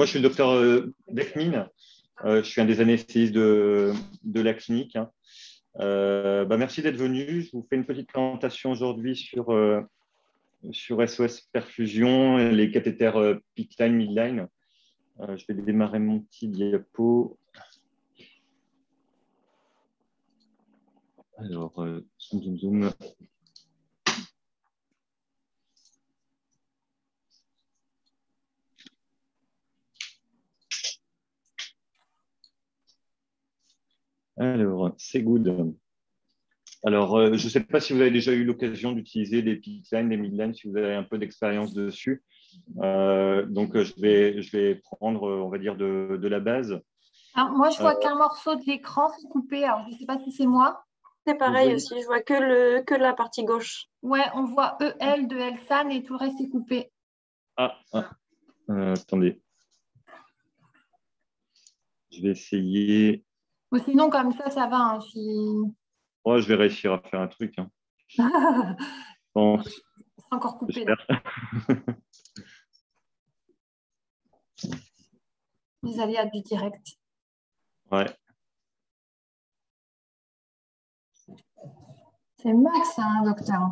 moi, je suis le docteur Beckmin. Je suis un des anesthésistes de la clinique. Hein. Merci d'être venu. Je vous fais une petite présentation aujourd'hui sur SOS Perfusion, les cathéters PICC-Line, Midline. Je vais démarrer mon petit diapo. Alors, zoom, zoom, zoom. Alors, c'est good. Alors, je ne sais pas si vous avez déjà eu l'occasion d'utiliser des PICC-Line, des Midline, si vous avez un peu d'expérience dessus. Donc, je vais prendre, on va dire, de la base. Alors, moi, je vois qu'un morceau de l'écran s'est coupé. Alors, je ne sais pas si c'est moi. C'est pareil aussi, je vois que la partie gauche. Ouais, on voit EL de Elsan et tout le reste est coupé. Attendez. Je vais essayer. Ou sinon, comme ça va. Hein, je vais réussir à faire un truc. Hein. C'est encore coupé là. Les aléas du direct. Ouais. C'est max, hein, docteur.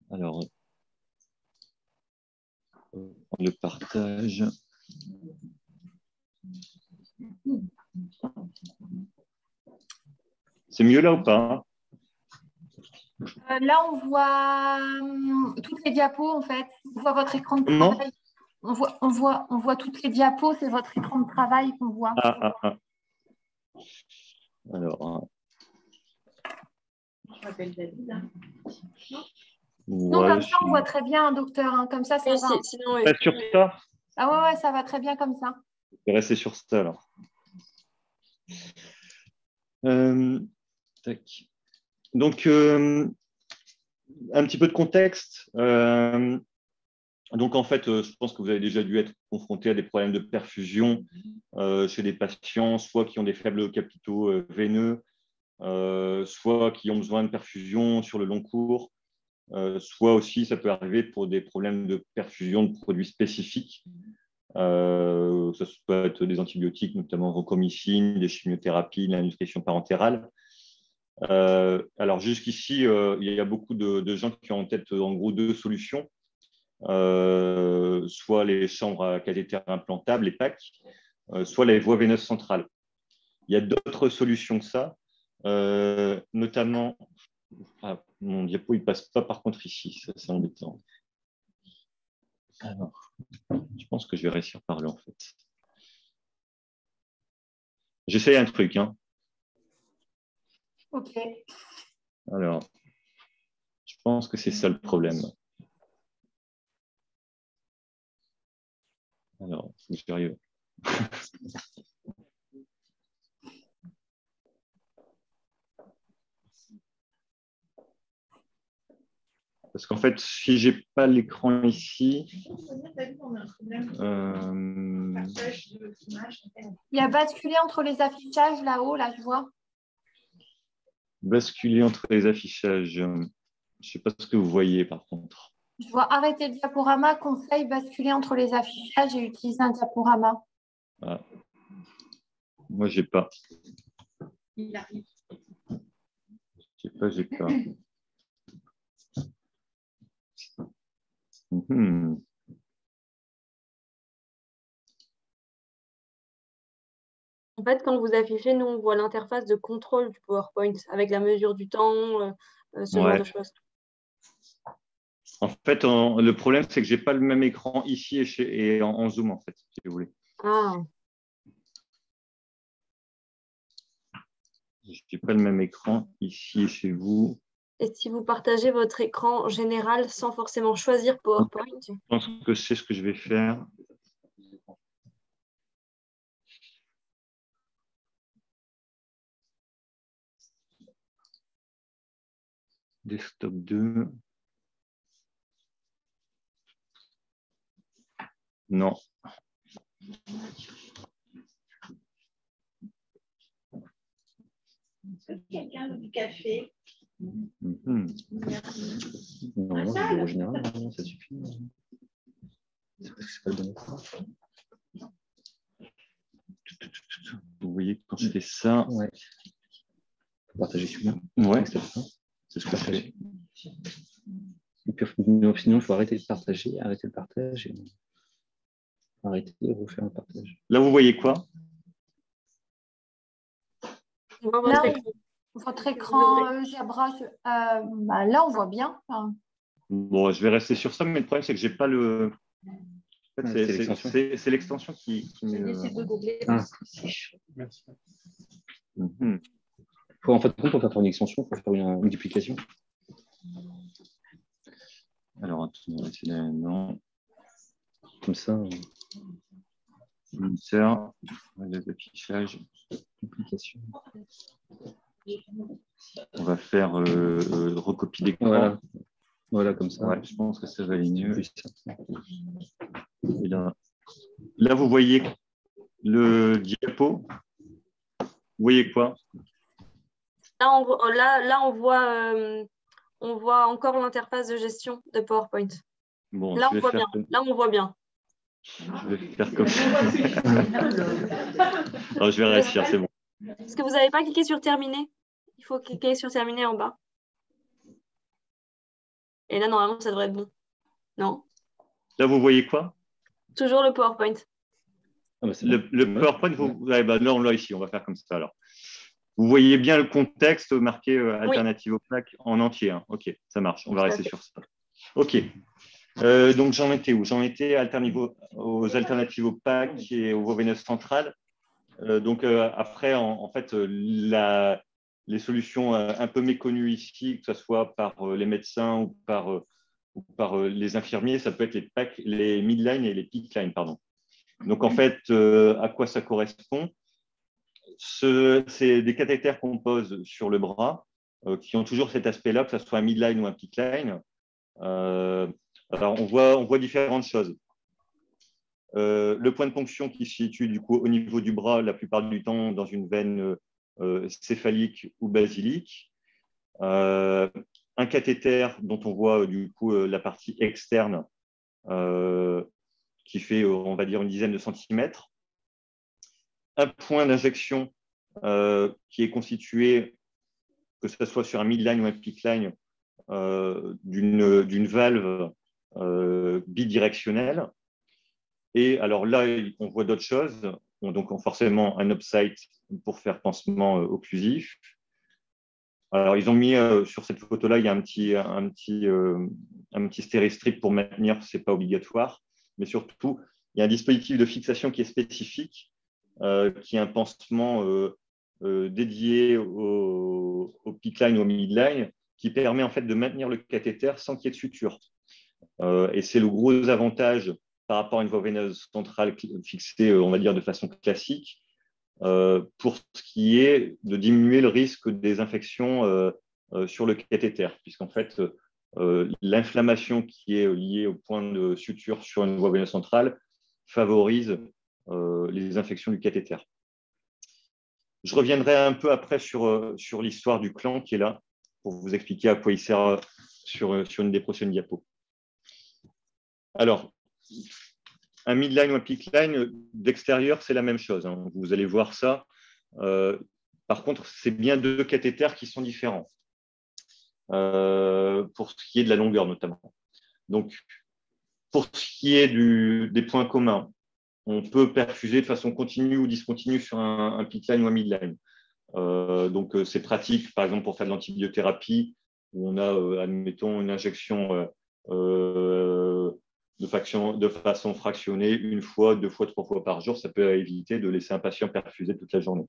Alors, on le partage. C'est mieux là ou pas? Là, on voit toutes les diapos, en fait. On voit votre écran de travail. On voit toutes les diapos, c'est votre écran de travail qu'on voit. Alors, je m'appelle David. Non, comme ça, on voit très bien, docteur. Hein. Comme ça va. Sinon, sur ça? Ah ouais, ça va très bien comme ça. Je vais rester sur ça, alors. Tac. Donc, un petit peu de contexte. Donc, en fait, je pense que vous avez déjà dû être confronté à des problèmes de perfusion chez des patients, soit qui ont des faibles capitaux veineux, soit qui ont besoin de perfusion sur le long cours, soit aussi, ça peut arriver pour des problèmes de perfusion de produits spécifiques. Ça peut être des antibiotiques, notamment vancomycine, des chimiothérapies, de la nutrition parentérale. Alors, jusqu'ici, il y a beaucoup de gens qui ont en tête, en gros, deux solutions. Soit les chambres à cathéter implantables, les PAC, soit les voies veineuses centrales. Il y a d'autres solutions que ça, notamment… mon diapo, il ne passe pas par contre ici, ça c'est embêtant. Alors, je pense que je vais réussir par là en fait. J'essaye un truc. Hein. Ok. Alors, je pense que c'est ça le problème. Alors, j'y arrive. Parce qu'en fait, si je n'ai pas l'écran ici… Il y a basculé entre les affichages là-haut, là, je vois. Basculer entre les affichages. Je ne sais pas ce que vous voyez, par contre. Je vois arrêter le diaporama, conseil, basculer entre les affichages et utiliser un diaporama. Moi, je n'ai pas. Il arrive. J'ai pas. En fait, quand vous affichez, nous, on voit l'interface de contrôle du PowerPoint avec la mesure du temps, ce genre de choses. En fait, le problème, c'est que je n'ai pas le même écran ici et en Zoom, en fait, si vous voulez. Je n'ai pas le même écran ici et chez vous. Et si vous partagez votre écran général sans forcément choisir PowerPoint? Je pense que c'est ce que je vais faire. Desktop 2. Non. Quelqu'un du café Normalement, le bureau général, ça suffit. C'est parce que c'est pas le bon écran. Vous voyez, quand je fais ça, Ouais. Faut partager celui-là. ouais, C'est ce que je fais. Et puis, sinon, il faut arrêter de partager, arrêter le partage, et arrêter et refaire le partage. là, vous voyez quoi? On voit Là, votre écran. votre écran, Jabra, bah, là, on voit bien. Enfin, Bon, je vais rester sur ça, mais le problème, c'est que j'ai pas le. En fait, C'est l'extension. c'est l'extension qui me. En fait, pour faire une extension, il faut faire une multiplication. Alors, attends, c'est non. Comme ça, Moniteur, affichage. multiplication. On va faire recopie d'écran. Voilà. Voilà, comme ça. Ouais, je pense que ça va aller mieux. Plus ça. Et là, vous voyez le diapo. Vous voyez quoi? Là, on voit encore l'interface de gestion de PowerPoint. Bon, Là, je on vais voit faire bien. Là, on voit bien. Je vais faire comme ça. Alors, je vais réussir, c'est bon. Est-ce que vous n'avez pas cliqué sur terminer? Il faut cliquer sur terminer en bas. Et là, normalement, ça devrait être bon. Non? Là, vous voyez quoi? Toujours le PowerPoint. Ah bah, c'est Le bon. PowerPoint, là, on l'a ici, on va faire comme ça alors. Vous voyez bien le contexte marqué alternative au plaque en entier. Hein. Ok, ça marche, on va rester sur ça. Ok. Donc, j'en étais où? J'en étais aux alternatives opaques et aux voies veineuses centrales. Après, en fait, les solutions un peu méconnues ici, que ce soit par les médecins ou par les infirmiers, ça peut être les midline et les peakline, pardon. Donc, en fait, à quoi ça correspond? C'est des cathéters qu'on pose sur le bras qui ont toujours cet aspect-là, que ce soit un midline ou un peakline. Alors, on voit différentes choses. Le point de ponction qui se situe du coup au niveau du bras, la plupart du temps dans une veine céphalique ou basilique. Un cathéter dont on voit du coup la partie externe qui fait, on va dire, une dizaine de centimètres. Un point d'injection qui est constitué, que ce soit sur un midline ou un peakline, d'une valve bidirectionnelle. Et alors là, on voit d'autres choses. Donc forcément, un upside pour faire pansement occlusif. Alors, ils ont mis sur cette photo-là, il y a un petit stéristrip pour maintenir, ce n'est pas obligatoire. Mais surtout, il y a un dispositif de fixation qui est spécifique, qui est un pansement dédié au peakline ou au midline, qui permet en fait de maintenir le cathéter sans qu'il y ait de suture. Et c'est le gros avantage par rapport à une voie veineuse centrale fixée, on va dire, de façon classique, pour ce qui est de diminuer le risque des infections sur le cathéter, puisqu'en fait, l'inflammation qui est liée au point de suture sur une voie veineuse centrale favorise les infections du cathéter. Je reviendrai un peu après sur l'histoire du clan qui est là, pour vous expliquer à quoi il sert sur une des prochaines diapos. Alors, un midline ou un peakline, d'extérieur, c'est la même chose. Hein. Vous allez voir ça. Par contre, c'est bien deux cathéters qui sont différents, pour ce qui est de la longueur notamment. Donc, pour ce qui est des points communs, on peut perfuser de façon continue ou discontinue sur un peakline ou un midline. Donc, c'est pratique, par exemple, pour faire de l'antibiothérapie, où on a, admettons, une injection de façon fractionnée, une fois, deux fois, trois fois par jour. Ça peut éviter de laisser un patient perfuser toute la journée.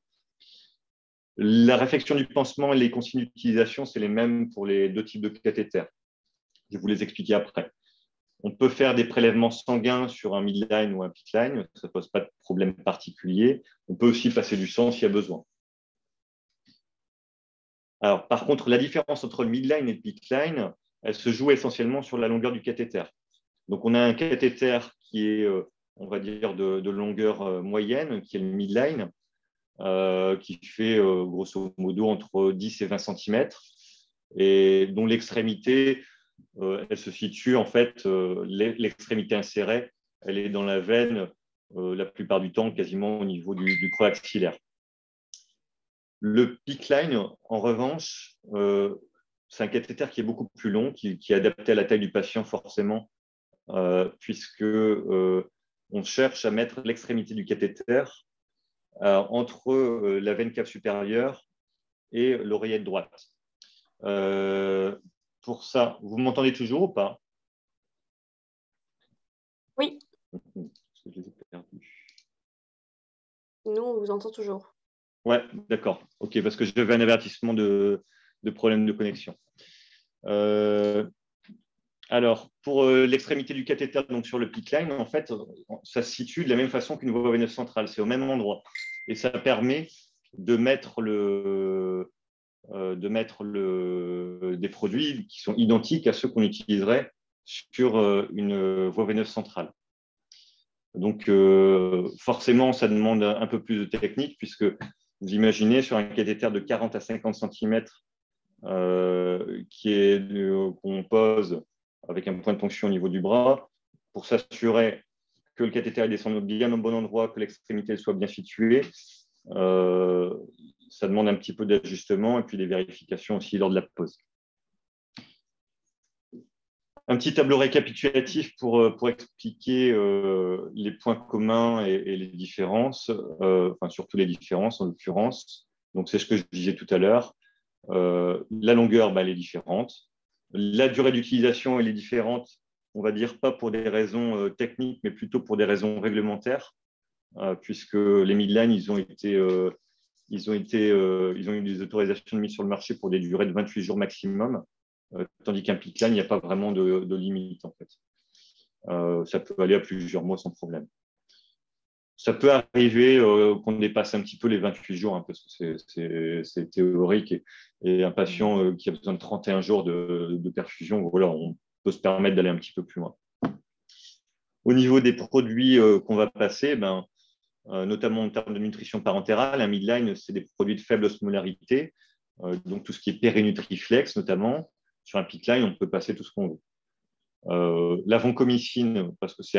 La réflexion du pansement et les consignes d'utilisation, c'est les mêmes pour les deux types de cathéters. Je vais vous les expliquer après. On peut faire des prélèvements sanguins sur un midline ou un peakline, ça ne pose pas de problème particulier. On peut aussi passer du sang s'il y a besoin. Alors, par contre, la différence entre le midline et le peakline, elle se joue essentiellement sur la longueur du cathéter. Donc, on a un cathéter qui est, on va dire, de longueur moyenne, qui est le midline, qui fait grosso modo entre 10 et 20 cm. et dont l'extrémité, elle se situe en fait, l'extrémité insérée, elle est dans la veine la plupart du temps quasiment au niveau du creux axillaire. Le PICC line, en revanche, c'est un cathéter qui est beaucoup plus long, qui est adapté à la taille du patient forcément, puisque on cherche à mettre l'extrémité du cathéter entre la veine cave supérieure et l'oreillette droite. Pour ça, vous m'entendez toujours ou pas? Oui. Je les ai perdus. Nous, on vous entend toujours. Ouais, d'accord. Ok, parce que j'avais un avertissement de problème de connexion. Alors, pour l'extrémité du cathéter, donc sur le PICC line, en fait, ça se situe de la même façon qu'une voie veineuse centrale. C'est au même endroit. Et ça permet de mettre des produits qui sont identiques à ceux qu'on utiliserait sur une voie veineuse centrale. Donc, forcément, ça demande un peu plus de technique, puisque vous imaginez sur un cathéter de 40 à 50 cm qu'on pose avec un point de ponction au niveau du bras, pour s'assurer que le cathéter descende bien au bon endroit, que l'extrémité soit bien située. Ça demande un petit peu d'ajustement et puis des vérifications aussi lors de la pose. Un petit tableau récapitulatif pour expliquer les points communs et les différences, enfin surtout les différences en l'occurrence. Donc c'est ce que je disais tout à l'heure. La longueur, elle est différente. La durée d'utilisation, elle est différente, on va dire pas pour des raisons techniques, mais plutôt pour des raisons réglementaires, puisque les midline, ils ont eu des autorisations de mise sur le marché pour des durées de 28 jours maximum. Tandis qu'un PICC line, il n'y a pas vraiment de limite, en fait. Ça peut aller à plusieurs mois sans problème. Ça peut arriver qu'on dépasse un petit peu les 28 jours, hein, parce que c'est théorique. Et un patient qui a besoin de 31 jours de perfusion, voilà, on peut se permettre d'aller un petit peu plus loin. Au niveau des produits qu'on va passer, notamment en termes de nutrition parentérale, un midline, c'est des produits de faible osmolarité, donc tout ce qui est périnutriflex notamment. Sur un PICC line, on peut passer tout ce qu'on veut. La vancomycine, parce que c'est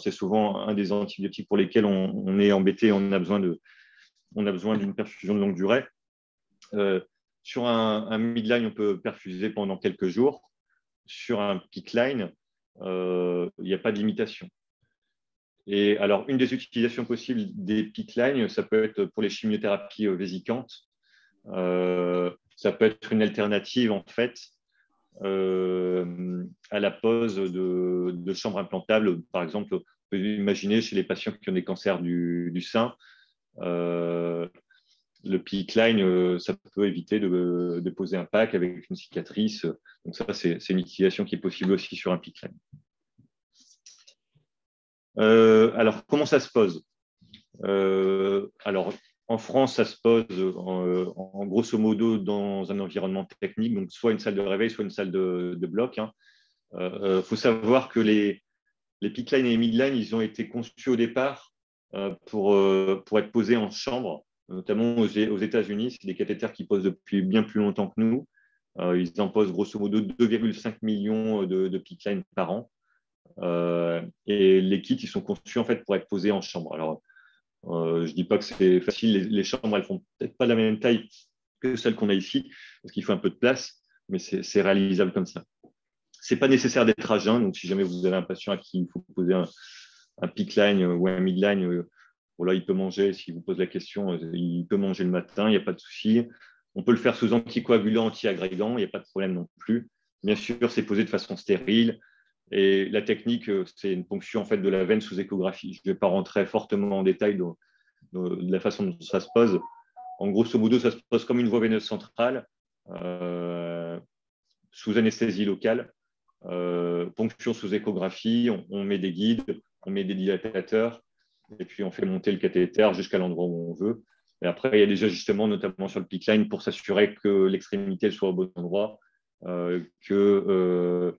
souvent un des antibiotiques pour lesquels on est embêté, on a besoin d'une perfusion de longue durée. Sur un midline, on peut perfuser pendant quelques jours. Sur un PICC line, il n'y a pas de limitation. Et alors, une des utilisations possibles des PICC line, ça peut être pour les chimiothérapies vésicantes. Ça peut être une alternative, en fait, à la pose de chambres implantables. Par exemple, on peut imaginer chez les patients qui ont des cancers du sein, le PICC line, ça peut éviter de poser un pack avec une cicatrice. Donc ça, c'est une utilisation qui est possible aussi sur un PICC line. Alors, comment ça se pose? Alors, en France, ça se pose en grosso modo dans un environnement technique, donc soit une salle de réveil, soit une salle de bloc. Faut savoir que les PICC line et les midline, ils ont été conçus au départ pour être posés en chambre, notamment aux États-Unis. C'est des cathéters qui posent depuis bien plus longtemps que nous. Ils en posent grosso modo 2,5 millions de PICC line par an. Et les kits, ils sont conçus en fait pour être posés en chambre. Alors, je ne dis pas que c'est facile. Les chambres, elles ne font peut-être pas la même taille que celles qu'on a ici, parce qu'il faut un peu de place, mais c'est réalisable comme ça. Ce n'est pas nécessaire d'être à jeun. Donc, si jamais vous avez un patient à qui il faut poser un PICC line ou un midline, voilà, il peut manger. Si vous posez la question, il peut manger le matin, il n'y a pas de souci. On peut le faire sous anticoagulant, anti-agrégant, il n'y a pas de problème non plus. Bien sûr, c'est posé de façon stérile. Et la technique, c'est une ponction en fait, de la veine sous échographie. Je ne vais pas rentrer fortement en détail de la façon dont ça se pose. En grosso modo, ça se pose comme une voie veineuse centrale, sous anesthésie locale, ponction sous échographie, on met des guides, on met des dilatateurs, et puis on fait monter le cathéter jusqu'à l'endroit où on veut. Et après, il y a des ajustements, notamment sur le PICC line, pour s'assurer que l'extrémité soit au bon endroit, que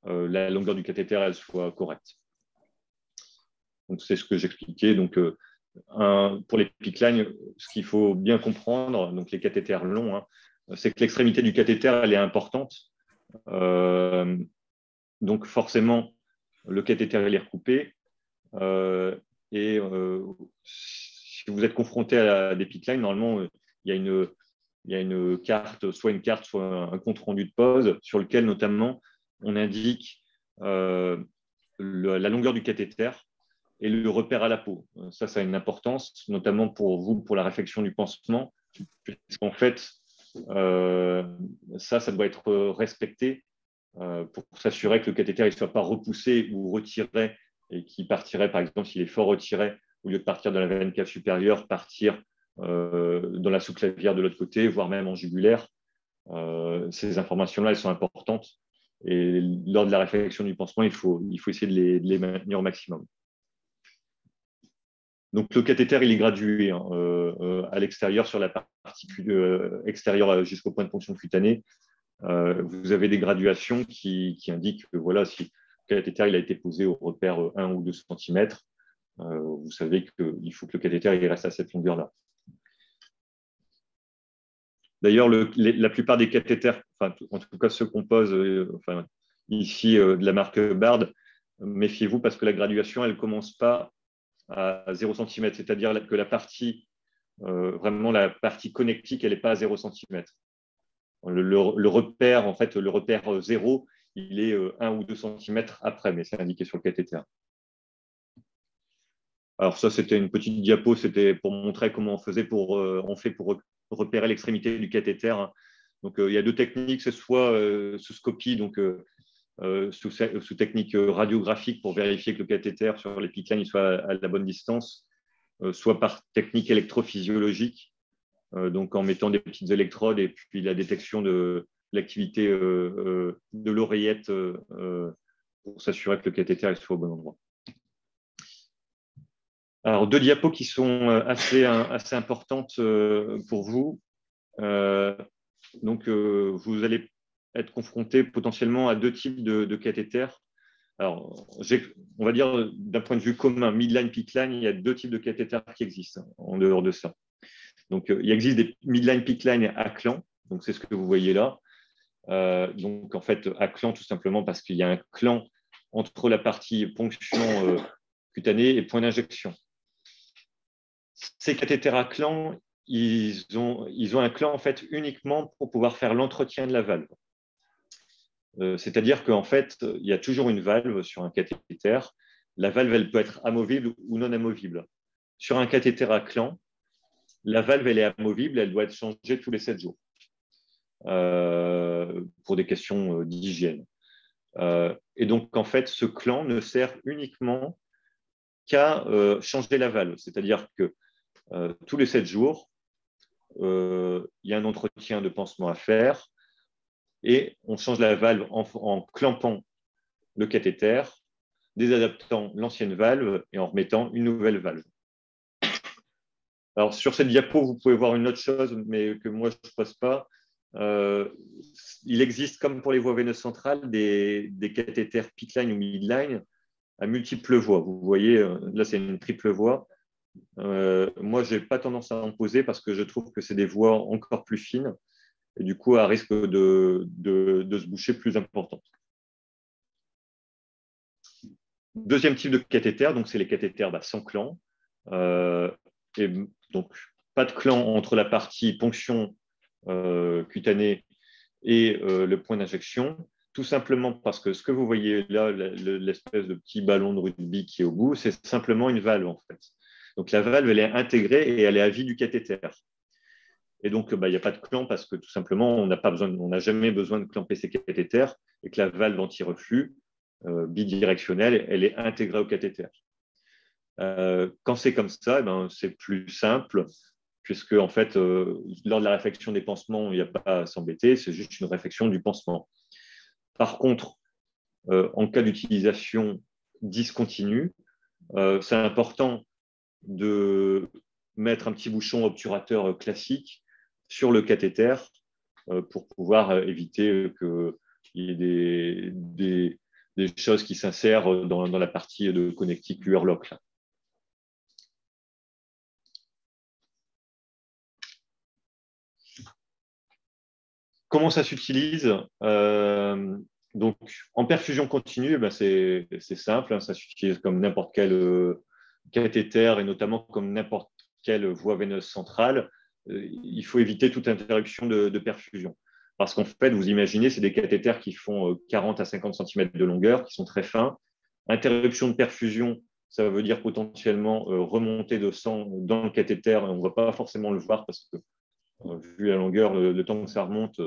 la longueur du cathéter elle soit correcte. Donc, c'est ce que j'expliquais. Donc, pour les PICC line, ce qu'il faut bien comprendre, donc les cathéters longs, c'est que l'extrémité du cathéter, elle est importante. Donc, forcément, le cathéter, il est recoupé. Si vous êtes confronté à des PICC-line, normalement, il y a une carte, soit un compte rendu de pose sur lequel, notamment, on indique la longueur du cathéter et le repère à la peau. Ça a une importance, notamment pour vous, pour la réflexion du pansement, puisqu'en fait, ça doit être respecté pour s'assurer que le cathéter ne soit pas repoussé ou retiré et qui partirait, par exemple, s'il est fort retiré, au lieu de partir dans la veine cave supérieure, partir dans la sous-clavière de l'autre côté, voire même en jugulaire. Ces informations-là, elles sont importantes. Et lors de la réflexion du pansement, il faut essayer de les maintenir au maximum. Donc, le cathéter, il est gradué à l'extérieur, sur la partie extérieure jusqu'au point de ponction cutanée. Vous avez des graduations qui indiquent que voilà, si le cathéter il a été posé au repère 1 ou 2 cm, vous savez qu'il faut que le cathéter il reste à cette longueur-là. D'ailleurs, la plupart des cathéters, en tout cas ceux qu'on pose ici de la marque Bard, méfiez-vous parce que la graduation, elle ne commence pas à 0 cm, c'est-à-dire que la partie, vraiment la partie connectique, elle n'est pas à 0 cm. Le repère, en fait, le repère 0, il est 1 ou 2 cm après, mais c'est indiqué sur le cathéter. Alors ça, c'était une petite diapo, c'était pour montrer comment on fait pour repérer l'extrémité du cathéter. Donc, il y a deux techniques, c'est soit sous scopie, donc sous technique radiographique pour vérifier que le cathéter sur les PICC-line soit à la bonne distance, soit par technique électrophysiologique, donc en mettant des petites électrodes et puis la détection de l'activité de l'oreillette pour s'assurer que le cathéter soit au bon endroit. Alors, deux diapos qui sont assez importantes pour vous. Donc, vous allez être confronté potentiellement à deux types de cathéters. Alors, on va dire d'un point de vue commun, midline, PICC-line, il y a deux types de cathéters qui existent en dehors de ça. Donc, il existe des midline, PICC-line à clan. Donc, c'est ce que vous voyez là. Donc, en fait, à clan, tout simplement parce qu'il y a un clan entre la partie ponction cutanée et point d'injection. Ces cathéters à clan, ils ont un clan en fait uniquement pour pouvoir faire l'entretien de la valve. C'est-à-dire qu'en fait, il y a toujours une valve sur un cathéter. La valve, elle peut être amovible ou non amovible. Sur un cathéter à clan, la valve, elle est amovible, elle doit être changée tous les 7 jours pour des questions d'hygiène. Et donc, en fait, ce clan ne sert uniquement qu'à changer la valve. C'est-à-dire que tous les 7 jours, il y a un entretien de pansement à faire et on change la valve en clampant le cathéter, désadaptant l'ancienne valve et en remettant une nouvelle valve. Alors, sur cette diapo, vous pouvez voir une autre chose, mais que moi, je ne pose pas. Il existe, comme pour les voies veineuses centrales, des cathéters PICC-line ou midline à multiples voies. Vous voyez, là, c'est une triple voie. Moi, je n'ai pas tendance à en poser parce que je trouve que c'est des voies encore plus fines et du coup, à risque de se boucher plus importante. Deuxième type de cathéter, donc c'est les cathéters sans clan. Et donc, pas de clan entre la partie ponction cutanée et le point d'injection, tout simplement parce que ce que vous voyez là, l'espèce de petit ballon de rugby qui est au bout, c'est simplement une valve en fait. Donc la valve, elle est intégrée et elle est à vie du cathéter. Et donc, il n'y a pas de clamp parce que tout simplement, on n'a jamais besoin de clamper ces cathéters et que la valve anti-reflux bidirectionnelle, elle est intégrée au cathéter. Quand c'est comme ça, c'est plus simple puisque en fait, lors de la réflexion des pansements, il n'y a pas à s'embêter, c'est juste une réflexion du pansement. Par contre, en cas d'utilisation discontinue, c'est important de mettre un petit bouchon obturateur classique sur le cathéter pour pouvoir éviter qu'il y ait des choses qui s'insèrent dans la partie de connectique URLOC. comment ça s'utilise? Donc, en perfusion continue, eh ben, c'est simple, hein, ça s'utilise comme n'importe quel cathéter et notamment comme n'importe quelle voie veineuse centrale. Il faut éviter toute interruption de perfusion. Parce qu'en fait, vous imaginez, c'est des cathéters qui font 40 à 50 cm de longueur, qui sont très fins. Interruption de perfusion, ça veut dire potentiellement remontée de sang dans le cathéter. On ne va pas forcément le voir parce que, vu la longueur, le temps que ça remonte,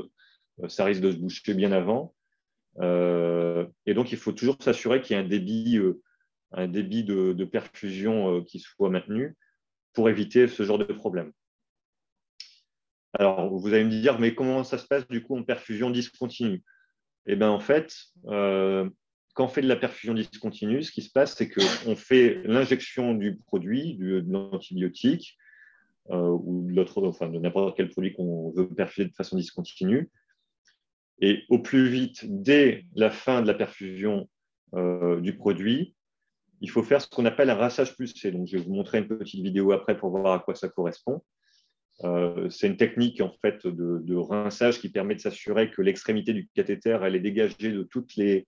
ça risque de se boucher bien avant. Et donc, il faut toujours s'assurer qu'il y ait un débit de perfusion qui soit maintenu pour éviter ce genre de problème. Alors, vous allez me dire, mais comment ça se passe du coup en perfusion discontinue? Eh bien, en fait, quand on fait de la perfusion discontinue, ce qui se passe, c'est qu'on fait l'injection du produit, de l'antibiotique, ou de n'importe quel produit qu'on veut perfuser de façon discontinue. Et au plus vite, dès la fin de la perfusion du produit, il faut faire ce qu'on appelle un rinçage pulsé. Donc, je vais vous montrer une petite vidéo après pour voir à quoi ça correspond. C'est une technique en fait de rinçage qui permet de s'assurer que l'extrémité du cathéter elle est dégagée de toutes les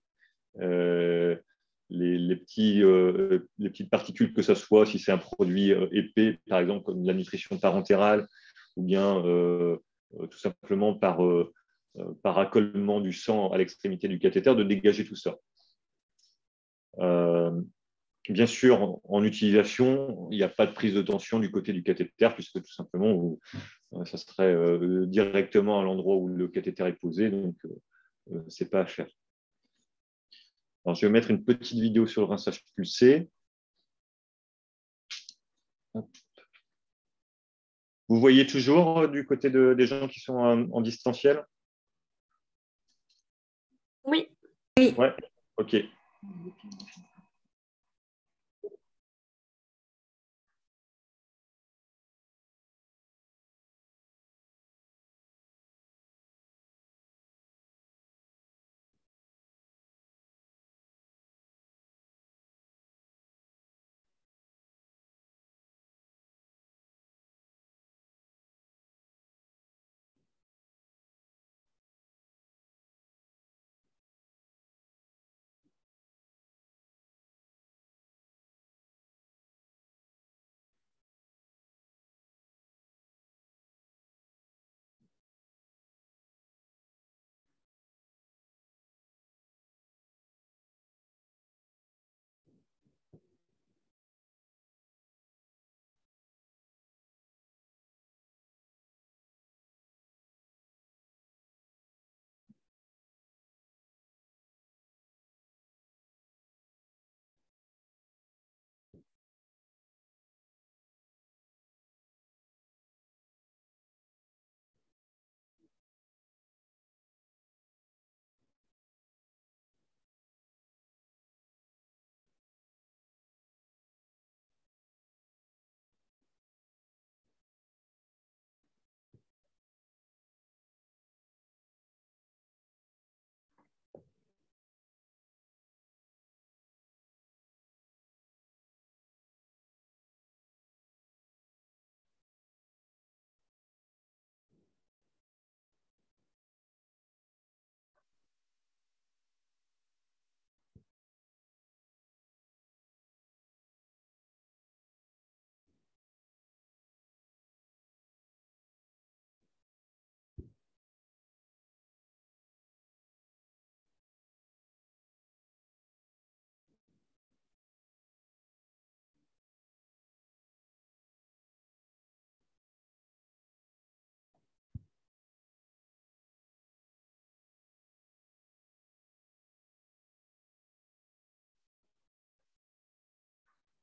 petites particules, que ce soit si c'est un produit épais, par exemple comme la nutrition parentérale, ou bien tout simplement par accolement du sang à l'extrémité du cathéter, de dégager tout ça. Bien sûr, en utilisation, il n'y a pas de prise de tension du côté du cathéter, puisque tout simplement, ça serait directement à l'endroit où le cathéter est posé, donc ce n'est pas à faire. Alors, je vais mettre une petite vidéo sur le rinçage pulsé. Vous voyez toujours du côté des gens qui sont en distanciel? Oui. Ouais, ok.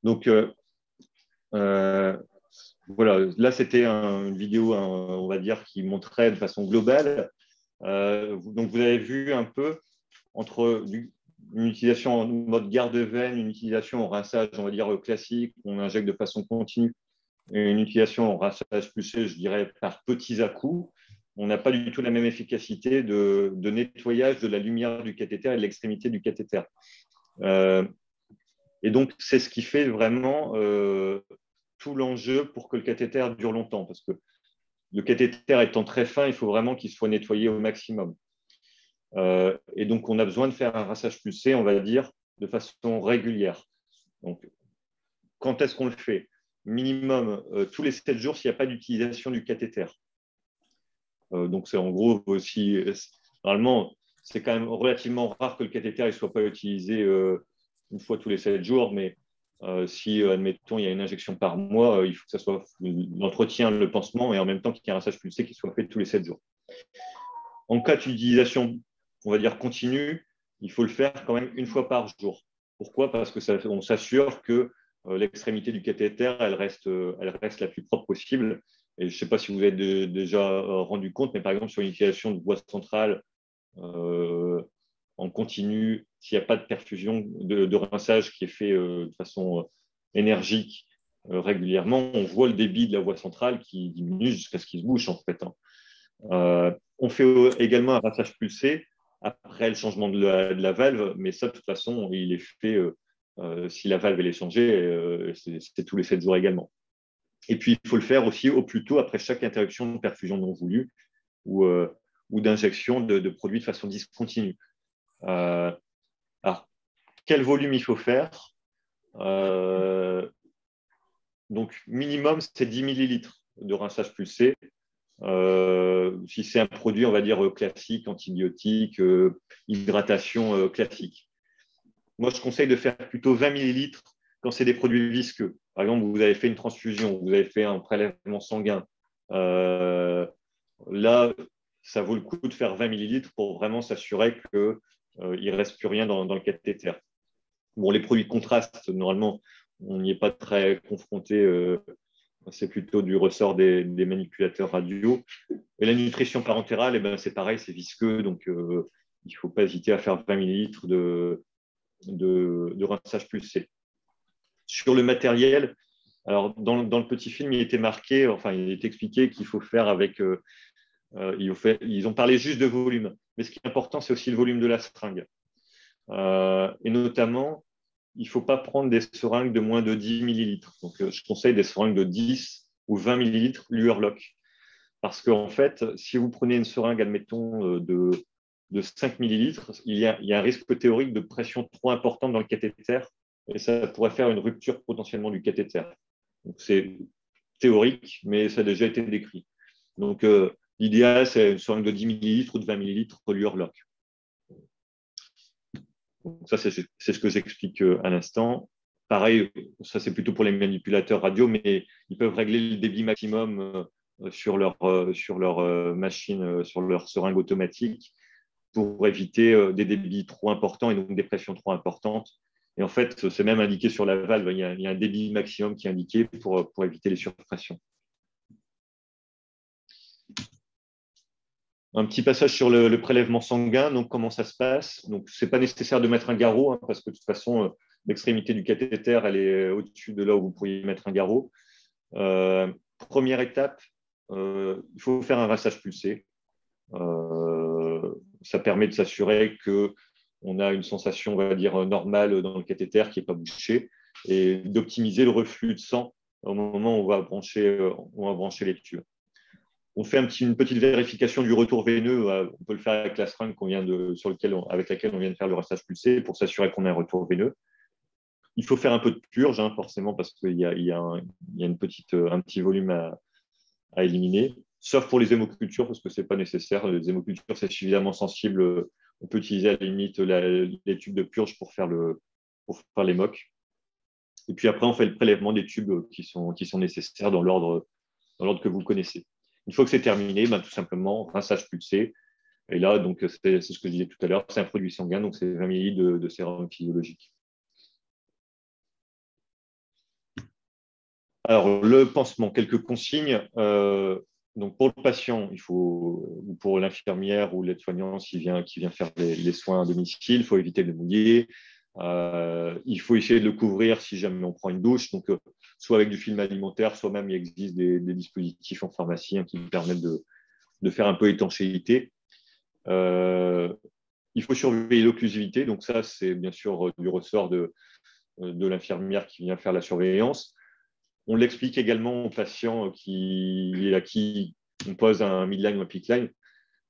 Donc, voilà, là, c'était une vidéo, on va dire, qui montrait de façon globale. Donc, vous avez vu un peu entre une utilisation en mode garde-veine, une utilisation en rinçage, on va dire, classique, on injecte de façon continue, et une utilisation en rinçage pulsé, je dirais, par petits à-coups. On n'a pas du tout la même efficacité de nettoyage de la lumière du cathéter et de l'extrémité du cathéter. Et donc, c'est ce qui fait vraiment tout l'enjeu pour que le cathéter dure longtemps. Parce que le cathéter étant très fin, il faut vraiment qu'il soit nettoyé au maximum. Et donc, on a besoin de faire un rinçage pulsé, on va dire, de façon régulière. Donc, quand est-ce qu'on le fait? Minimum tous les 7 jours s'il n'y a pas d'utilisation du cathéter. Donc, c'est en gros aussi, normalement, c'est quand même relativement rare que le cathéter ne soit pas utilisé une fois tous les 7 jours, mais si, admettons, il y a une injection par mois, il faut que ça soit l'entretien, le pansement, et en même temps qu'il y ait un rinçage pulsé qui soit fait tous les 7 jours. En cas d'utilisation, on va dire continue, il faut le faire quand même une fois par jour. Pourquoi? Parce qu'on s'assure que l'extrémité du cathéter, elle reste la plus propre possible. Et je ne sais pas si vous avez déjà rendu compte, mais par exemple, sur une utilisation de voie centrale en continu, s'il n'y a pas de perfusion, de rinçage qui est fait de façon énergique régulièrement, on voit le débit de la voie centrale qui diminue jusqu'à ce qu'il se bouche, en fait. On fait également un rinçage pulsé après le changement de la valve, mais ça, de toute façon, il est fait si la valve est changée, c'est tous les 7 jours également. Et puis, il faut le faire aussi au plus tôt après chaque interruption de perfusion non voulue ou d'injection de produits de façon discontinue. Alors, quel volume il faut faire? Donc, minimum, c'est 10 millilitres de rinçage pulsé. Si c'est un produit, on va dire, classique, antibiotique, hydratation classique. Moi, je conseille de faire plutôt 20 millilitres quand c'est des produits visqueux. Par exemple, vous avez fait une transfusion, vous avez fait un prélèvement sanguin. Là, ça vaut le coup de faire 20 millilitres pour vraiment s'assurer qu'il ne reste plus rien dans le cathéter. Bon, les produits de contraste, normalement, on n'y est pas très confronté. C'est plutôt du ressort des manipulateurs radio. Et la nutrition parentérale, eh ben, c'est pareil, c'est visqueux, donc il ne faut pas hésiter à faire 20 millilitres de rinçage pulsé. Sur le matériel, alors dans le petit film, il était marqué, enfin, il est expliqué qu'il faut faire avec. Ils ont parlé juste de volume, mais ce qui est important, c'est aussi le volume de la seringue. Et notamment, il ne faut pas prendre des seringues de moins de 10 millilitres. Donc, je conseille des seringues de 10 ou 20 millilitres Luerloc. Parce qu'en fait, si vous prenez une seringue, admettons, de 5 millilitres, il y a un risque théorique de pression trop importante dans le cathéter et ça pourrait faire une rupture potentiellement du cathéter. Donc, c'est théorique, mais ça a déjà été décrit. Donc, l'idéal, c'est une seringue de 10 millilitres ou de 20 millilitres Luerloc. Donc ça, c'est ce que j'explique à l'instant. Pareil, ça, c'est plutôt pour les manipulateurs radio, mais ils peuvent régler le débit maximum sur leur machine, sur leur seringue automatique pour éviter des débits trop importants et donc des pressions trop importantes. Et en fait, c'est même indiqué sur la valve, il y a un débit maximum qui est indiqué pour éviter les surpressions. Un petit passage sur le prélèvement sanguin. Donc, comment ça se passe? Donc, ce n'est pas nécessaire de mettre un garrot, parce que de toute façon, l'extrémité du cathéter, elle est au-dessus de là où vous pourriez mettre un garrot. Première étape, il faut faire un rinçage pulsé. Ça permet de s'assurer qu'on a une sensation, on va dire, normale dans le cathéter qui n'est pas bouché et d'optimiser le reflux de sang au moment où on va brancher les tubes. On fait une petite vérification du retour veineux. On peut le faire avec la seringue avec laquelle on vient de faire le rinçage pulsé pour s'assurer qu'on a un retour veineux. Il faut faire un peu de purge, forcément, parce qu'il y a un petit volume à éliminer, sauf pour les hémocultures, parce que ce n'est pas nécessaire. Les hémocultures, c'est suffisamment sensible. On peut utiliser à la limite les tubes de purge pour faire les mocs. Et puis après, on fait le prélèvement des tubes qui sont nécessaires dans l'ordre que vous connaissez. Une fois que c'est terminé, tout simplement, rinçage pulsé. Et là, donc, c'est ce que je disais tout à l'heure, c'est un produit sanguin, donc c'est 20 ml de sérum physiologique. Alors, le pansement, quelques consignes. Donc, pour le patient, ou pour l'infirmière ou l'aide-soignant qui vient faire les soins à domicile, il faut éviter de le mouiller. Il faut essayer de le couvrir si jamais on prend une douche, donc soit avec du film alimentaire, soit même il existe des dispositifs en pharmacie qui permettent de faire un peu étanchéité. Il faut surveiller l'occlusivité, donc ça c'est bien sûr du ressort de l'infirmière qui vient faire la surveillance. On l'explique également aux patients à qui on pose un midline ou un pickline.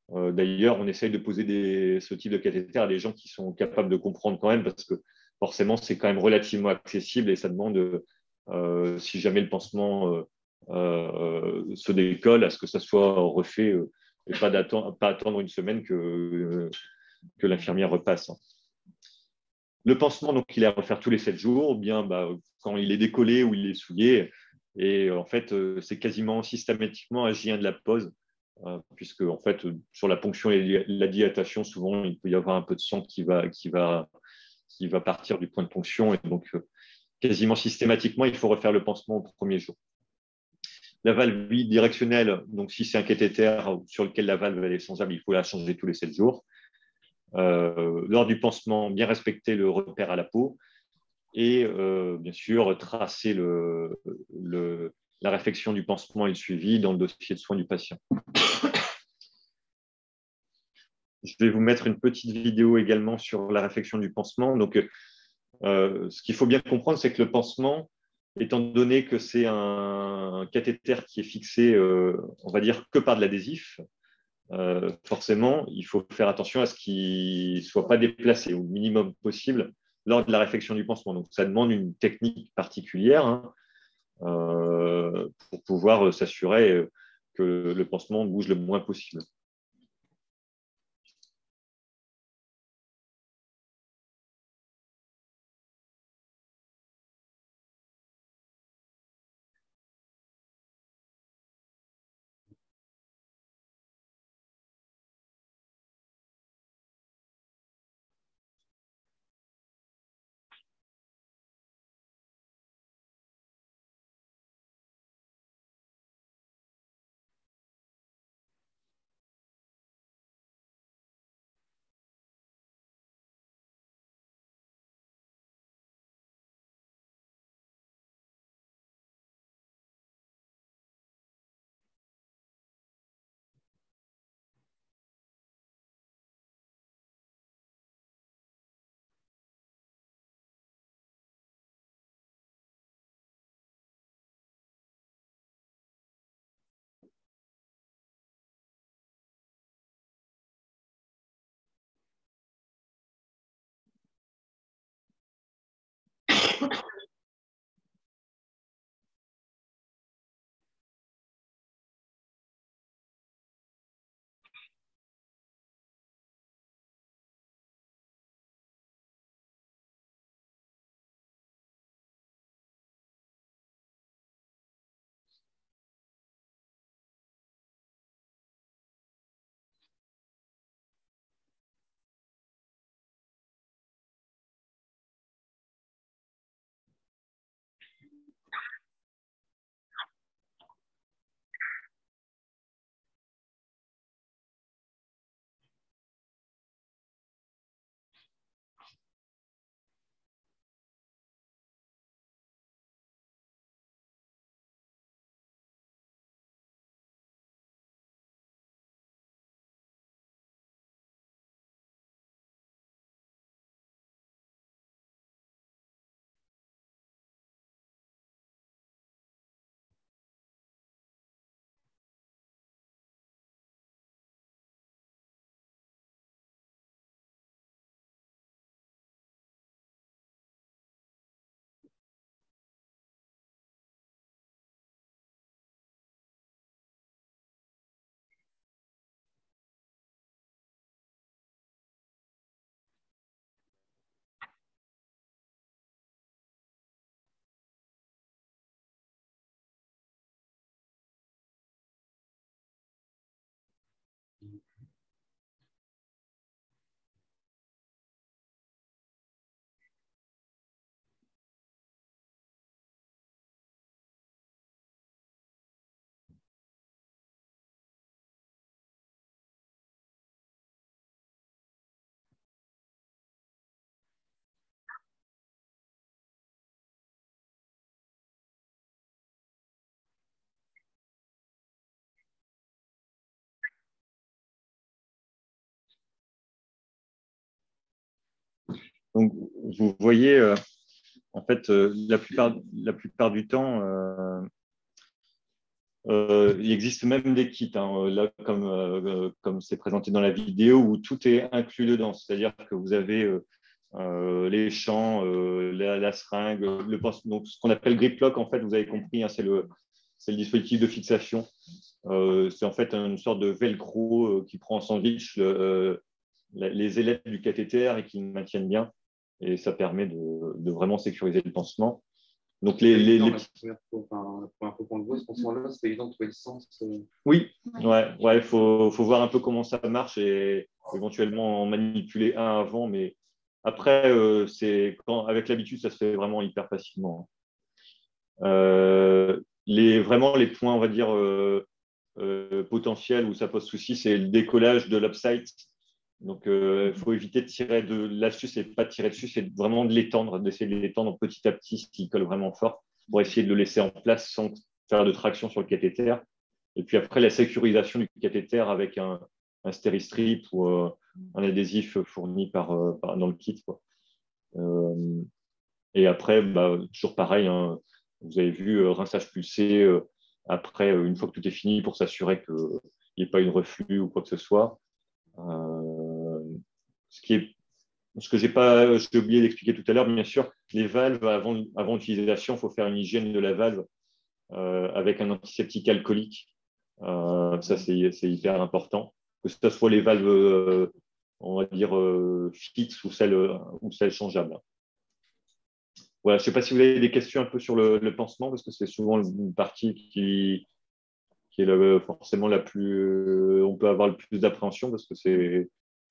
D'ailleurs, on essaye de poser ce type de cathéter à des gens qui sont capables de comprendre quand même, parce que forcément, c'est quand même relativement accessible et ça demande, si jamais le pansement se décolle, à ce que ça soit refait et pas attendre une semaine que l'infirmière repasse. Le pansement, donc, il est à refaire tous les 7 jours, bien quand il est décollé ou il est souillé. Et en fait, c'est quasiment systématiquement à J1 de la pose, puisque en fait, sur la ponction et la dilatation, souvent, il peut y avoir un peu de sang qui va partir du point de ponction. Et donc, quasiment systématiquement, il faut refaire le pansement au premier jour. La valve bidirectionnelle, donc si c'est un cathéter sur lequel la valve est changeable, il faut la changer tous les 7 jours. Lors du pansement, bien respecter le repère à la peau et bien sûr tracer la réflexion du pansement et le suivi dans le dossier de soins du patient. Je vais vous mettre une petite vidéo également sur la réflexion du pansement. Donc, ce qu'il faut bien comprendre, c'est que le pansement, étant donné que c'est un cathéter qui est fixé, on va dire, que par de l'adhésif, forcément, il faut faire attention à ce qu'il ne soit pas déplacé au minimum possible lors de la réflexion du pansement. Donc, ça demande une technique particulière pour pouvoir s'assurer que le pansement bouge le moins possible. Donc, vous voyez, en fait, la plupart du temps, Il existe même des kits, hein, là, comme c'est présenté dans la vidéo, où tout est inclus dedans. C'est-à-dire que vous avez les champs, la seringue, donc ce qu'on appelle grip lock, en fait, vous avez compris, hein, c'est le dispositif de fixation. C'est en fait une sorte de velcro qui prend en sandwich les ailettes du cathéter et qui le maintiennent bien. Et ça permet de vraiment sécuriser le pansement. Donc, la première fois qu'on le voit, ce pansement-là, c'est évident de trouver le sens. Oui, il faut voir un peu comment ça marche et éventuellement en manipuler un avant. Mais après, avec l'habitude, ça se fait vraiment hyper facilement. Vraiment, les points, on va dire, potentiels où ça pose souci, c'est le décollage de l'upside. Donc, il faut éviter de tirer de l'astuce, c'est pas de tirer dessus, c'est vraiment de l'étendre, d'essayer de l'étendre petit à petit s'il colle vraiment fort pour essayer de le laisser en place sans faire de traction sur le cathéter. Et puis après, la sécurisation du cathéter avec un stéristrip ou un adhésif fourni dans le kit, quoi. Et après, toujours pareil, hein, vous avez vu, rinçage pulsé après, une fois que tout est fini pour s'assurer qu'il n'y ait pas une reflux ou quoi que ce soit. Ce que j'ai oublié d'expliquer tout à l'heure, bien sûr, les valves, avant l'utilisation, il faut faire une hygiène de la valve avec un antiseptique alcoolique. Ça, c'est hyper important. Que ce soit les valves, on va dire, fixes ou celles changeables. Voilà, je ne sais pas si vous avez des questions un peu sur le pansement, parce que c'est souvent une partie qui est forcément la plus. On peut avoir le plus d'appréhension, parce que c'est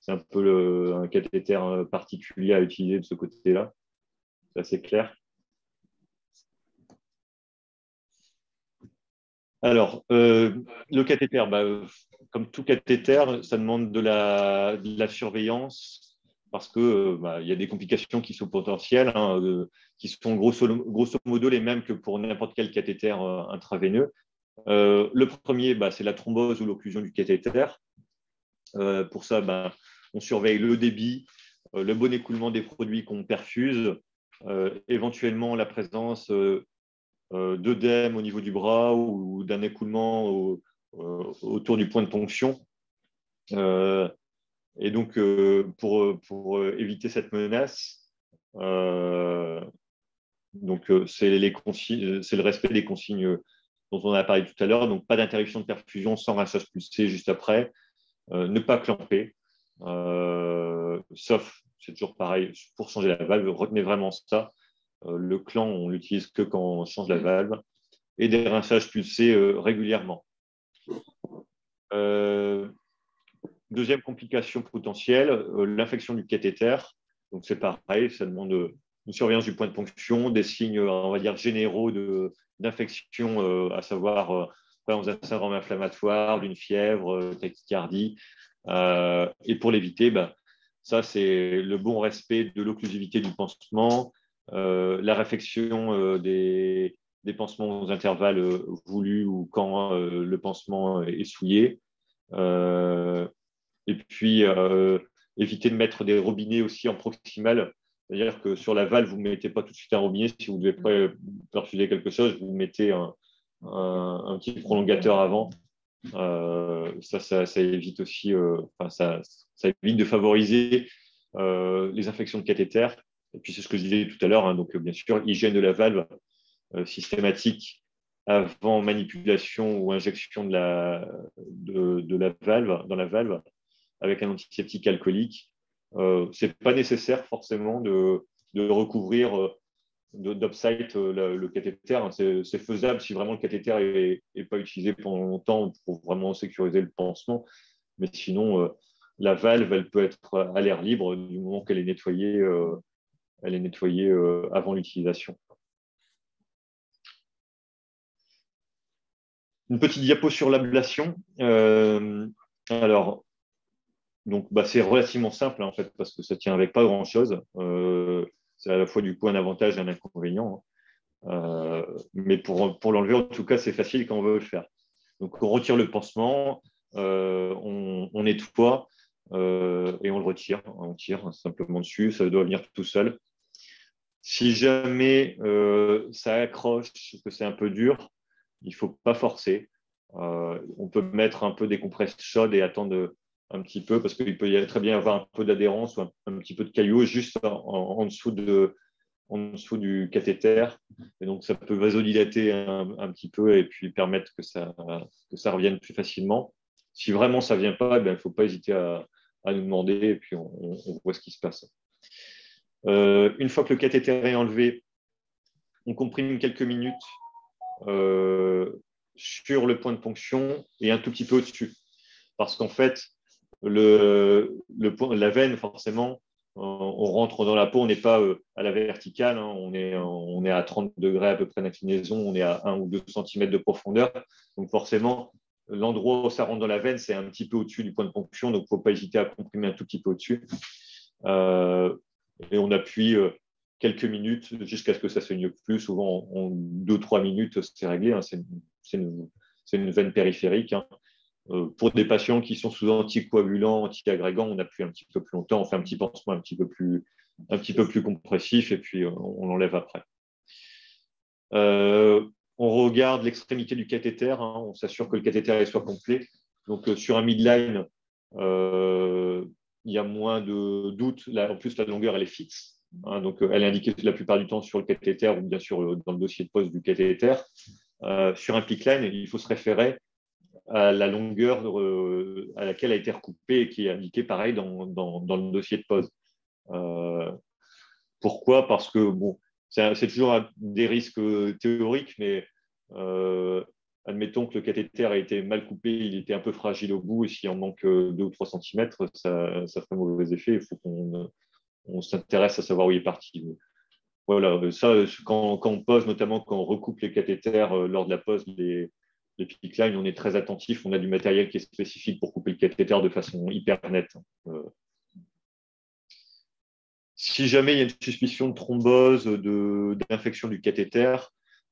un peu un cathéter particulier à utiliser de ce côté-là. C'est assez clair. Alors, le cathéter, comme tout cathéter, ça demande de la surveillance parce qu'il y a des complications qui sont potentielles, hein, qui sont grosso modo les mêmes que pour n'importe quel cathéter intraveineux. Le premier, c'est la thrombose ou l'occlusion du cathéter. Pour ça, on surveille le débit, le bon écoulement des produits qu'on perfuse, éventuellement la présence d'œdème au niveau du bras ou d'un écoulement autour du point de ponction. Et donc, pour éviter cette menace, c'est le respect des consignes dont on a parlé tout à l'heure. Donc, pas d'interruption de perfusion sans rinçage pulsé juste après. Ne pas clamper, sauf, c'est toujours pareil, pour changer la valve, retenez vraiment ça. Le clamp, on l'utilise que quand on change la valve. Et des rinçages pulsés régulièrement. Deuxième complication potentielle, l'infection du cathéter. Donc, c'est pareil, ça demande une surveillance du point de ponction, des signes, on va dire, généraux d'infection, à savoir présence d'un syndrome inflammatoire, d'une fièvre, tachycardie. Et pour l'éviter, ça, c'est le bon respect de l'occlusivité du pansement, la réfection des pansements aux intervalles voulus ou quand le pansement est souillé. Et puis, éviter de mettre des robinets aussi en proximal. C'est-à-dire que sur la valve, vous ne mettez pas tout de suite un robinet. Si vous devez perfuser quelque chose, vous mettez un petit prolongateur avant. Ça évite aussi, ça évite de favoriser les infections de cathéter. Et puis, c'est ce que je disais tout à l'heure. Hein, donc, bien sûr, hygiène de la valve systématique avant manipulation ou injection de la valve, dans la valve, avec un antiseptique alcoolique. Ce n'est pas nécessaire forcément de recouvrir d'upside le cathéter. Hein. C'est faisable si vraiment le cathéter n'est pas utilisé pendant longtemps pour vraiment sécuriser le pansement. Mais sinon, la valve, elle peut être à l'air libre du moment qu'elle est nettoyée, avant l'utilisation. Une petite diapo sur l'ablation. Alors, donc, c'est relativement simple, hein, en fait, parce que ça tient avec pas grand-chose. C'est à la fois du coup un avantage et un inconvénient. Mais pour l'enlever, en tout cas, c'est facile quand on veut le faire. Donc, on retire le pansement, on nettoie et on le retire. On tire simplement dessus, ça doit venir tout seul. Si jamais ça accroche, que c'est un peu dur, il ne faut pas forcer. On peut mettre un peu des compresses chaudes et attendre un petit peu, parce qu'il peut très bien y avoir un peu d'adhérence ou un petit peu de caillou juste en dessous du cathéter. Et donc, ça peut vasodilater un petit peu et puis permettre que ça revienne plus facilement. Si vraiment ça ne vient pas, il ne faut pas hésiter à nous demander et puis on voit ce qui se passe. Une fois que le cathéter est enlevé, on comprime quelques minutes sur le point de ponction et un tout petit peu au-dessus. Parce qu'en fait, la veine, forcément, on rentre dans la peau, on n'est pas à la verticale, hein, on est à 30 degrés à peu près d'inclinaison, on est à 1 ou 2 cm de profondeur. Donc forcément, l'endroit où ça rentre dans la veine, c'est un petit peu au-dessus du point de ponction, donc il ne faut pas hésiter à comprimer un tout petit peu au-dessus. Et on appuie quelques minutes jusqu'à ce que ça saigne plus. Souvent, en 2-3 minutes, c'est réglé. Hein. C'est une veine périphérique. Hein. Pour des patients qui sont sous anticoagulants, antiagrégants, on appuie un petit peu plus longtemps, on fait un petit pansement un petit peu plus compressif et puis on l'enlève après. On regarde l'extrémité du cathéter, hein, on s'assure que le cathéter soit complet. Donc sur un midline, il y a moins de doute. En plus, la longueur, elle est fixe. Hein, donc elle est indiquée la plupart du temps sur le cathéter ou bien sûr dans le dossier de poste du cathéter. Sur un PICC line, il faut se référer à la longueur à laquelle a été recoupée et qui est indiquée pareil dans le dossier de pose. Pourquoi ? Parce que bon, c'est toujours des risques théoriques, mais admettons que le cathéter a été mal coupé, il était un peu fragile au bout, et s'il en manque 2 ou 3 cm, ça ferait mauvais effet. Il faut qu'on s'intéresse à savoir où il est parti. Voilà, ça, quand on pose, notamment quand on recoupe les cathéters lors de la pose, les PICC line, on est très attentif, on a du matériel qui est spécifique pour couper le cathéter de façon hyper nette. Si jamais il y a une suspicion de thrombose, d'infection du cathéter,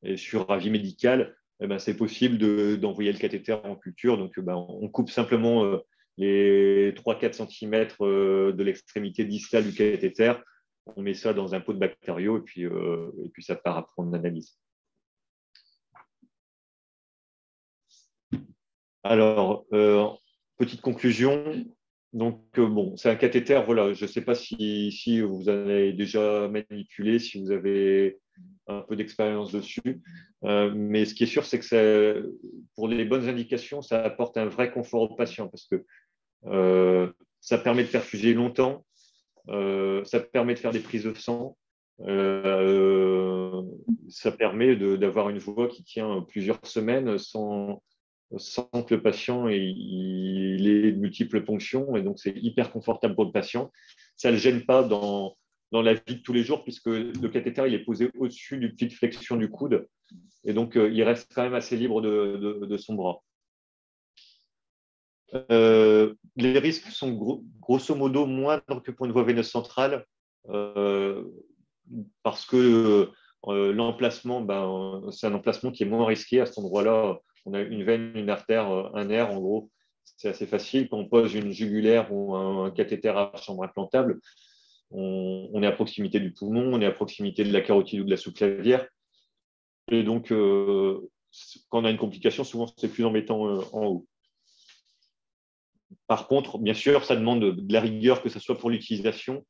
et sur avis médical, eh ben, c'est possible d'envoyer le cathéter en culture. Donc, on coupe simplement les 3-4 cm de l'extrémité distale du cathéter. On met ça dans un pot de bactériaux et puis ça part à prendre l'analyse. Alors, petite conclusion. Donc, bon, c'est un cathéter. Voilà, je ne sais pas si vous en avez déjà manipulé, si vous avez un peu d'expérience dessus. Mais ce qui est sûr, c'est que pour les bonnes indications, ça apporte un vrai confort au patient parce que ça permet de perfuser longtemps, ça permet de faire des prises de sang, ça permet d'avoir une voix qui tient plusieurs semaines sans que le patient il ait de multiples ponctions. Et donc, c'est hyper confortable pour le patient. Ça ne le gêne pas dans la vie de tous les jours puisque le cathéter il est posé au-dessus du petite flexion du coude. Et donc, il reste quand même assez libre de son bras. Les risques sont grosso modo moindres que pour une voie veineuse centrale parce que l'emplacement, c'est un emplacement qui est moins risqué. À cet endroit-là, on a une veine, une artère, un nerf, en gros, c'est assez facile. Quand on pose une jugulaire ou un cathéter à chambre implantable, on est à proximité du poumon, on est à proximité de la carotide ou de la sous-clavière. Et donc, quand on a une complication, souvent, c'est plus embêtant en haut. Par contre, bien sûr, ça demande de la rigueur, que ce soit pour l'utilisation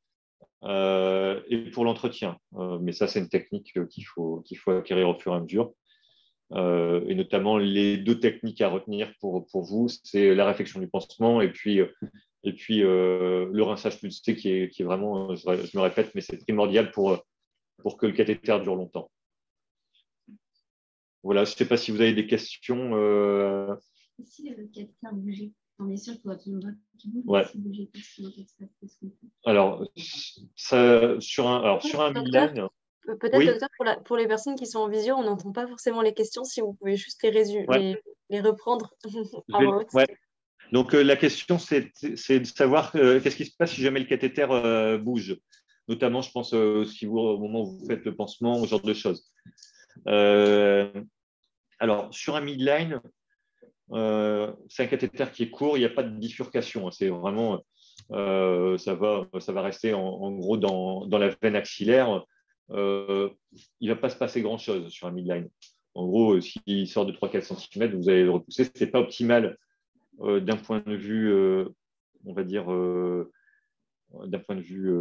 et pour l'entretien. Mais ça, c'est une technique qu'il faut acquérir au fur et à mesure. Et notamment, les 2 techniques à retenir pour vous, c'est la réflexion du pansement et puis le rinçage pulsé qui est vraiment, je me répète, mais c'est primordial pour que le cathéter dure longtemps. Voilà, je ne sais pas si vous avez des questions. Si le cathéter bougeait, on est sûr qu'il faut absolument qu'il bouge. Ouais. Alors, sur un midline. Peut-être, oui. Docteur, pour les personnes qui sont en visio, on n'entend pas forcément les questions. Si vous pouvez juste les reprendre à voix haute. Ouais. Donc, la question, c'est de savoir qu'est-ce qui se passe si jamais le cathéter bouge. Notamment, je pense, au moment où vous faites le pansement, ce genre de choses. Alors, sur un midline, c'est un cathéter qui est court, il n'y a pas de bifurcation. C'est vraiment, ça va rester en gros dans la veine axillaire. Il ne va pas se passer grand-chose sur un midline. En gros, s'il sort de 3-4 cm, vous allez le repousser. Ce n'est pas optimal d'un point de vue, on va dire, d'un point de vue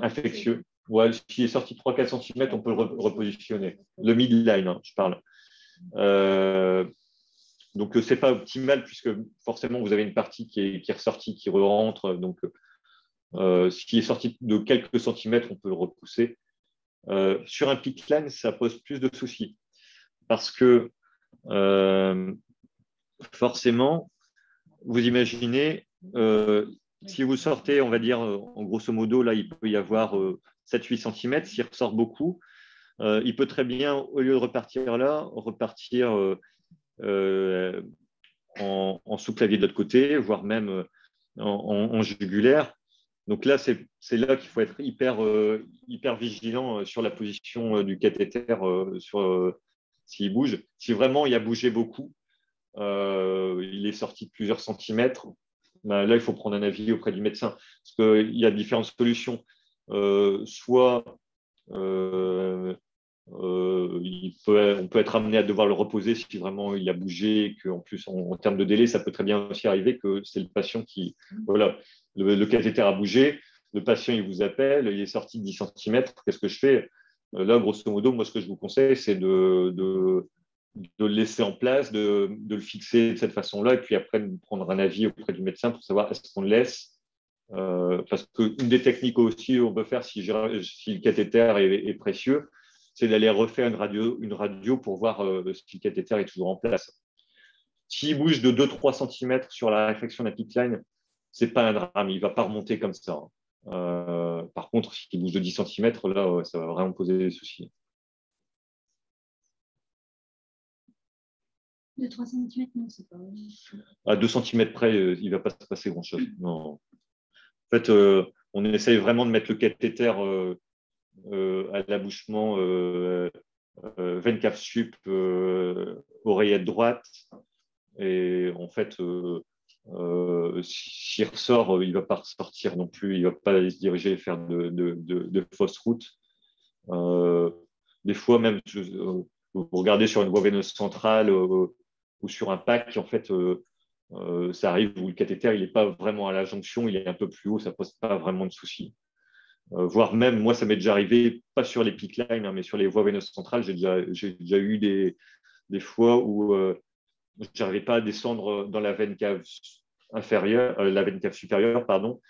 infectieux. Ouais, s'il est sorti de 3-4 cm, on peut le repositionner. Le midline, hein, je parle. Donc, ce n'est pas optimal puisque forcément, vous avez une partie qui est ressortie, qui re-rentre. Donc, s'il est sorti de quelques centimètres, on peut le repousser. Sur un pickline, ça pose plus de soucis parce que forcément, vous imaginez, si vous sortez, on va dire, en grosso modo, là, il peut y avoir 7-8 cm. S'il ressort beaucoup, il peut très bien, au lieu de repartir là, repartir en sous-clavier de l'autre côté, voire même en jugulaire. Donc là, c'est là qu'il faut être hyper vigilant sur la position du cathéter s'il bouge. Si vraiment il a bougé beaucoup, il est sorti de plusieurs centimètres, ben là, il faut prendre un avis auprès du médecin. Parce qu'il y a différentes solutions. Soit on peut être amené à devoir le reposer si vraiment il a bougé et qu'en plus, en termes de délai, ça peut très bien aussi arriver que c'est le patient qui… Voilà, le cathéter a bougé, le patient, il vous appelle, il est sorti de 10 cm, qu'est-ce que je fais? Là, grosso modo, moi, ce que je vous conseille, c'est de le laisser en place, de le fixer de cette façon-là, et puis après, de prendre un avis auprès du médecin pour savoir est-ce qu'on le laisse. Parce qu'une des techniques aussi on peut faire si le cathéter est précieux, c'est d'aller refaire une radio pour voir si le cathéter est toujours en place. S'il bouge de 2-3 cm sur la réflexion d'un pickline, ce n'est pas un drame, il ne va pas remonter comme ça. Par contre, s'il bouge de 10 cm, là, ça va vraiment poser des soucis. De 3 cm, non, c'est pas… À 2 cm près, il ne va pas se passer grand-chose. Non. En fait, on essaye vraiment de mettre le cathéter à l'abouchement veine cave sup, oreillette droite. Et en fait, s'il ressort, il ne va pas ressortir non plus. Il ne va pas se diriger faire de fausses routes. Des fois, même, vous regardez sur une voie veineuse centrale ou sur un pack, en fait, ça arrive où le cathéter, il n'est pas vraiment à la jonction, il est un peu plus haut, ça ne pose pas vraiment de soucis. Voire même, moi, ça m'est déjà arrivé, pas sur les picklines, hein, mais sur les voies veineuses centrales, j'ai déjà eu des fois où je n'arrivais pas à descendre dans la veine cave inférieure, la veine cave supérieure, pardon.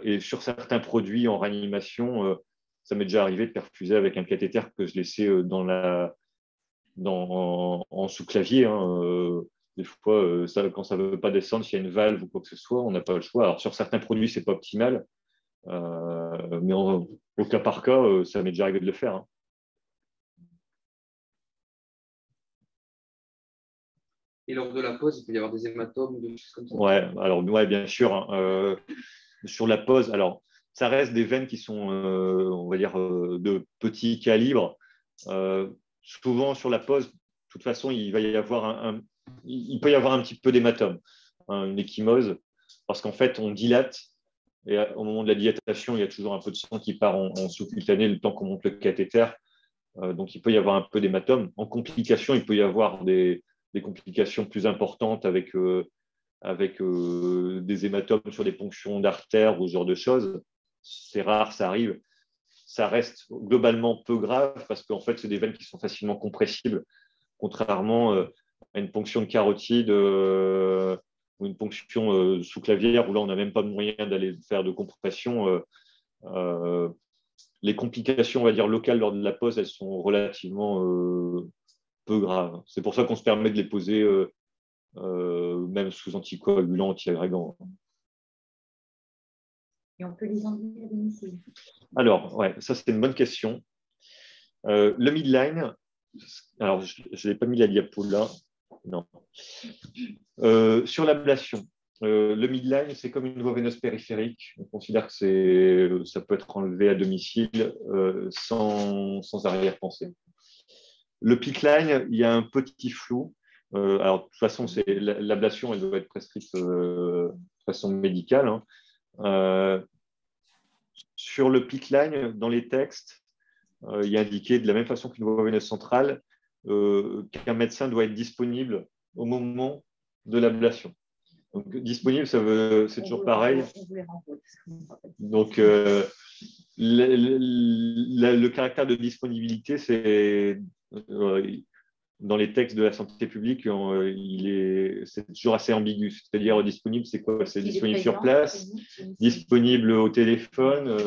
Et sur certains produits en réanimation, ça m'est déjà arrivé de perfuser avec un cathéter que je laissais en sous-clavier. Hein, des fois, quand ça ne veut pas descendre, s'il y a une valve ou quoi que ce soit, on n'a pas le choix. Alors, sur certains produits, ce n'est pas optimal. Mais au cas par cas, ça m'est déjà arrivé de le faire. Hein. Et lors de la pause, il peut y avoir des hématomes, des choses comme ça? Ouais, alors, ouais, bien sûr. Hein, sur la pause, alors, ça reste des veines qui sont, on va dire, de petit calibre. Souvent, sur la pause, de toute façon, il peut y avoir un petit peu d'hématome, hein, une ecchymose, parce qu'en fait, on dilate. Et au moment de la dilatation, il y a toujours un peu de sang qui part en sous-cutané le temps qu'on monte le cathéter. Donc, il peut y avoir un peu d'hématome. En complication, il peut y avoir des complications plus importantes avec des hématomes sur des ponctions d'artères ou ce genre de choses. C'est rare, ça arrive. Ça reste globalement peu grave parce qu'en fait, c'est des veines qui sont facilement compressibles, contrairement à une ponction de carotide ou une ponction sous-clavière où là, on n'a même pas de moyen d'aller faire de compression. Les complications, on va dire, locales lors de la pose, elles sont relativement peu graves. C'est pour ça qu'on se permet de les poser même sous anticoagulants, antiagrégants. Et on peut les enlever à domicile. Alors, ouais, ça c'est une bonne question. Le midline, alors je n'ai pas mis la diapo là. Non. Sur l'ablation, le midline, c'est comme une voie veineuse périphérique. On considère que ça peut être enlevé à domicile sans arrière-pensée. Le pickline, il y a un petit flou. Alors, de toute façon, l'ablation, elle doit être prescrite de façon médicale. Hein. Sur le pickline, dans les textes, il y a indiqué de la même façon qu'une voie veineuse centrale, qu'un médecin doit être disponible au moment de l'ablation. Donc, disponible, c'est toujours pareil. Donc, le caractère de disponibilité, c'est dans les textes de la santé publique, c'est toujours assez ambigu. C'est-à-dire disponible, c'est quoi? C'est disponible sur place, disponible au téléphone.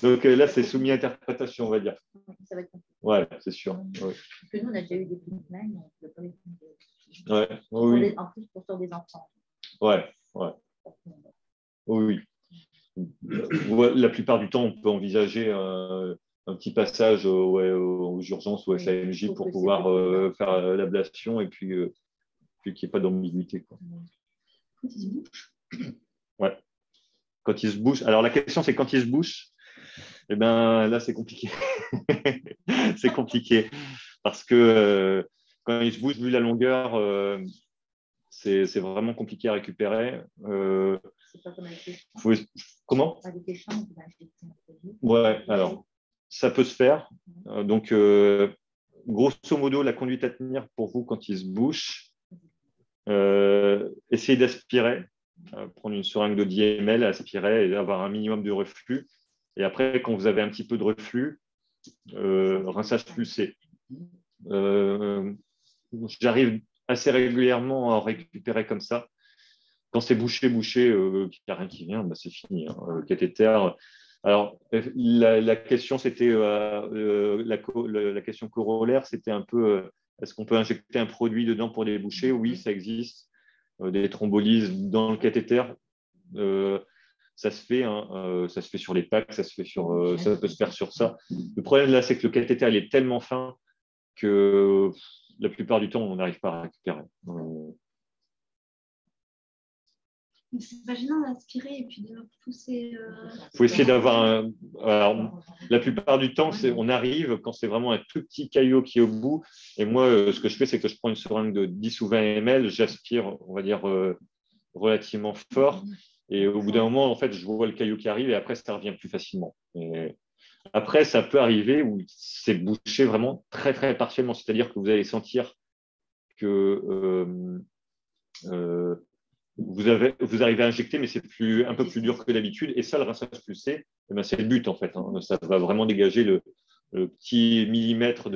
Donc là, c'est soumis à interprétation, on va dire. Ça va être compliqué. Ouais, c'est sûr. Ouais. Parce que nous, on a déjà eu des pipelines, donc on peut pas les prendre. Ouais. Oui. En plus, pour sur des enfants. Ouais. Oui. La plupart du temps, on peut envisager un petit passage aux urgences ou à SAMJ pour pouvoir faire l'ablation et puis qu'il n'y ait pas d'ambiguïté. Quand il se bouche. Ouais. Quand il se bouche. Alors, la question, c'est quand il se bouche. Eh bien, là, c'est compliqué. C'est compliqué. Parce que quand il se bouche, vu la longueur, c'est vraiment compliqué à récupérer. C'est pas comme avec les champs. Comment? Avec les champs, on va acheter Ouais, alors, ça peut se faire. Donc, grosso modo, la conduite à tenir pour vous quand il se bouche, essayez d'aspirer, prendre une seringue de 10 ml, aspirer et avoir un minimum de reflux. Et après, quand vous avez un petit peu de reflux, rinçage pulsé. J'arrive assez régulièrement à en récupérer comme ça. Quand c'est bouché, qu'il n'y a rien qui vient, bah c'est fini. Cathéter. Alors, la question, c'était la question corollaire, c'était un peu est-ce qu'on peut injecter un produit dedans pour déboucher? Oui, ça existe. Des thrombolyses dans le cathéter, ça se fait. Ça se fait sur les packs, ça peut se faire sur ça. Le problème là, c'est que le cathéter il est tellement fin que la plupart du temps, on n'arrive pas à récupérer. C'est pas gênant d'aspirer et puis de pousser. Il faut essayer d'avoir Alors, la plupart du temps, on arrive quand c'est vraiment un tout petit caillot qui est au bout. Et moi, ce que je fais, c'est que je prends une seringue de 10 ou 20 ml, j'aspire, on va dire, relativement fort. Et au bout d'un moment, en fait, je vois le caillot qui arrive et après, ça revient plus facilement. Et après, ça peut arriver où c'est bouché vraiment très, très partiellement. C'est-à-dire que vous allez sentir que vous arrivez à injecter, mais c'est un peu plus dur que d'habitude. Et ça, le rinçage pulsé, c'est le but, en fait. Ça va vraiment dégager le petit millimètre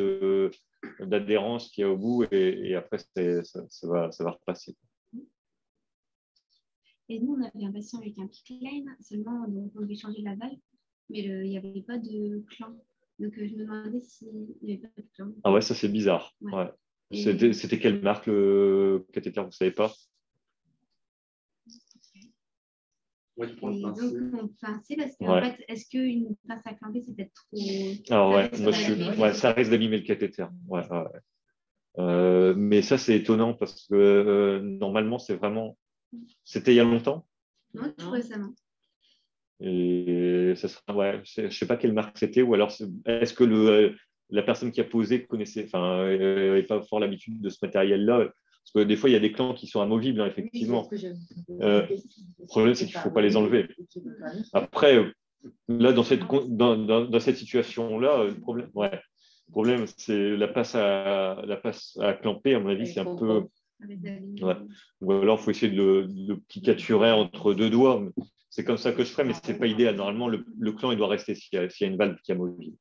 d'adhérence qu'il y a au bout et après, ça va repasser. Et nous, on avait un patient avec un pipeline, seulement on devait changer la valve, mais il n'y avait pas de clan. Donc, je me demandais s'il n'y avait pas de clan. Ah ouais, ça, c'est bizarre. Ouais. C'était quelle marque, le cathéter, vous ne savez pas? Et donc, on pinçait parce qu'en fait, est-ce qu'une pince à clamper, c'est peut-être trop. Alors, ça risque d'abîmer le cathéter. Mais ça, c'est étonnant parce que normalement, c'était il y a longtemps. Non, tout récemment. Et ça sera, je ne sais pas quelle marque c'était, ou alors est-ce que la personne qui a posé n'avait pas fort l'habitude de ce matériel-là? Parce que des fois, il y a des clans qui sont amovibles, effectivement. Le problème, c'est qu'il ne faut pas les enlever. Après, là, dans cette situation-là, le problème, c'est la passe à clamper, à mon avis, c'est un peu. Ou alors, il faut essayer de picaturer entre deux doigts. C'est comme ça que je ferais, mais ce n'est pas idéal. Normalement, le clan, il doit rester s'il y a une valve qui est amovible.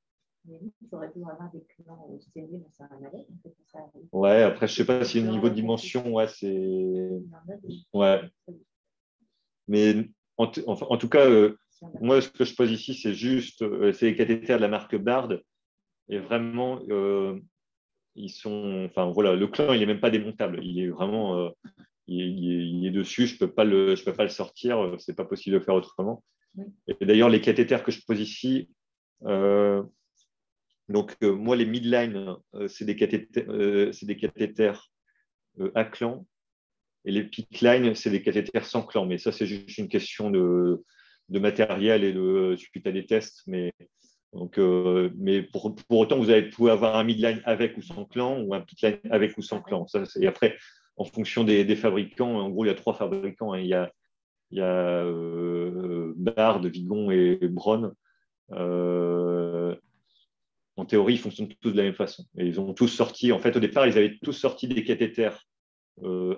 Ouais, après, je ne sais pas si au niveau de dimension, c'est. Ouais. Mais en tout cas, moi, ce que je pose ici, c'est c'est les cathéters de la marque Bard. Et vraiment, ils sont. Enfin, voilà, le clan, il n'est même pas démontable. Il est vraiment. Il est dessus, je ne peux pas le sortir, ce n'est pas possible de faire autrement. Et d'ailleurs, les cathéters que je pose ici, moi, les midline, c'est des cathéters à clan, et les pickline, c'est des cathéters sans clan. Mais ça, c'est juste une question de matériel et suite à des tests. Mais pour autant, vous pouvez avoir un midline avec ou sans clan, ou un pickline avec ou sans clan. Et après, en fonction des fabricants, en gros, il y a 3 fabricants. Il y a Bard, Vigon et Braun. en théorie, ils fonctionnent tous de la même façon. Et ils ont tous sorti, en fait, au départ, ils avaient tous sorti des cathéters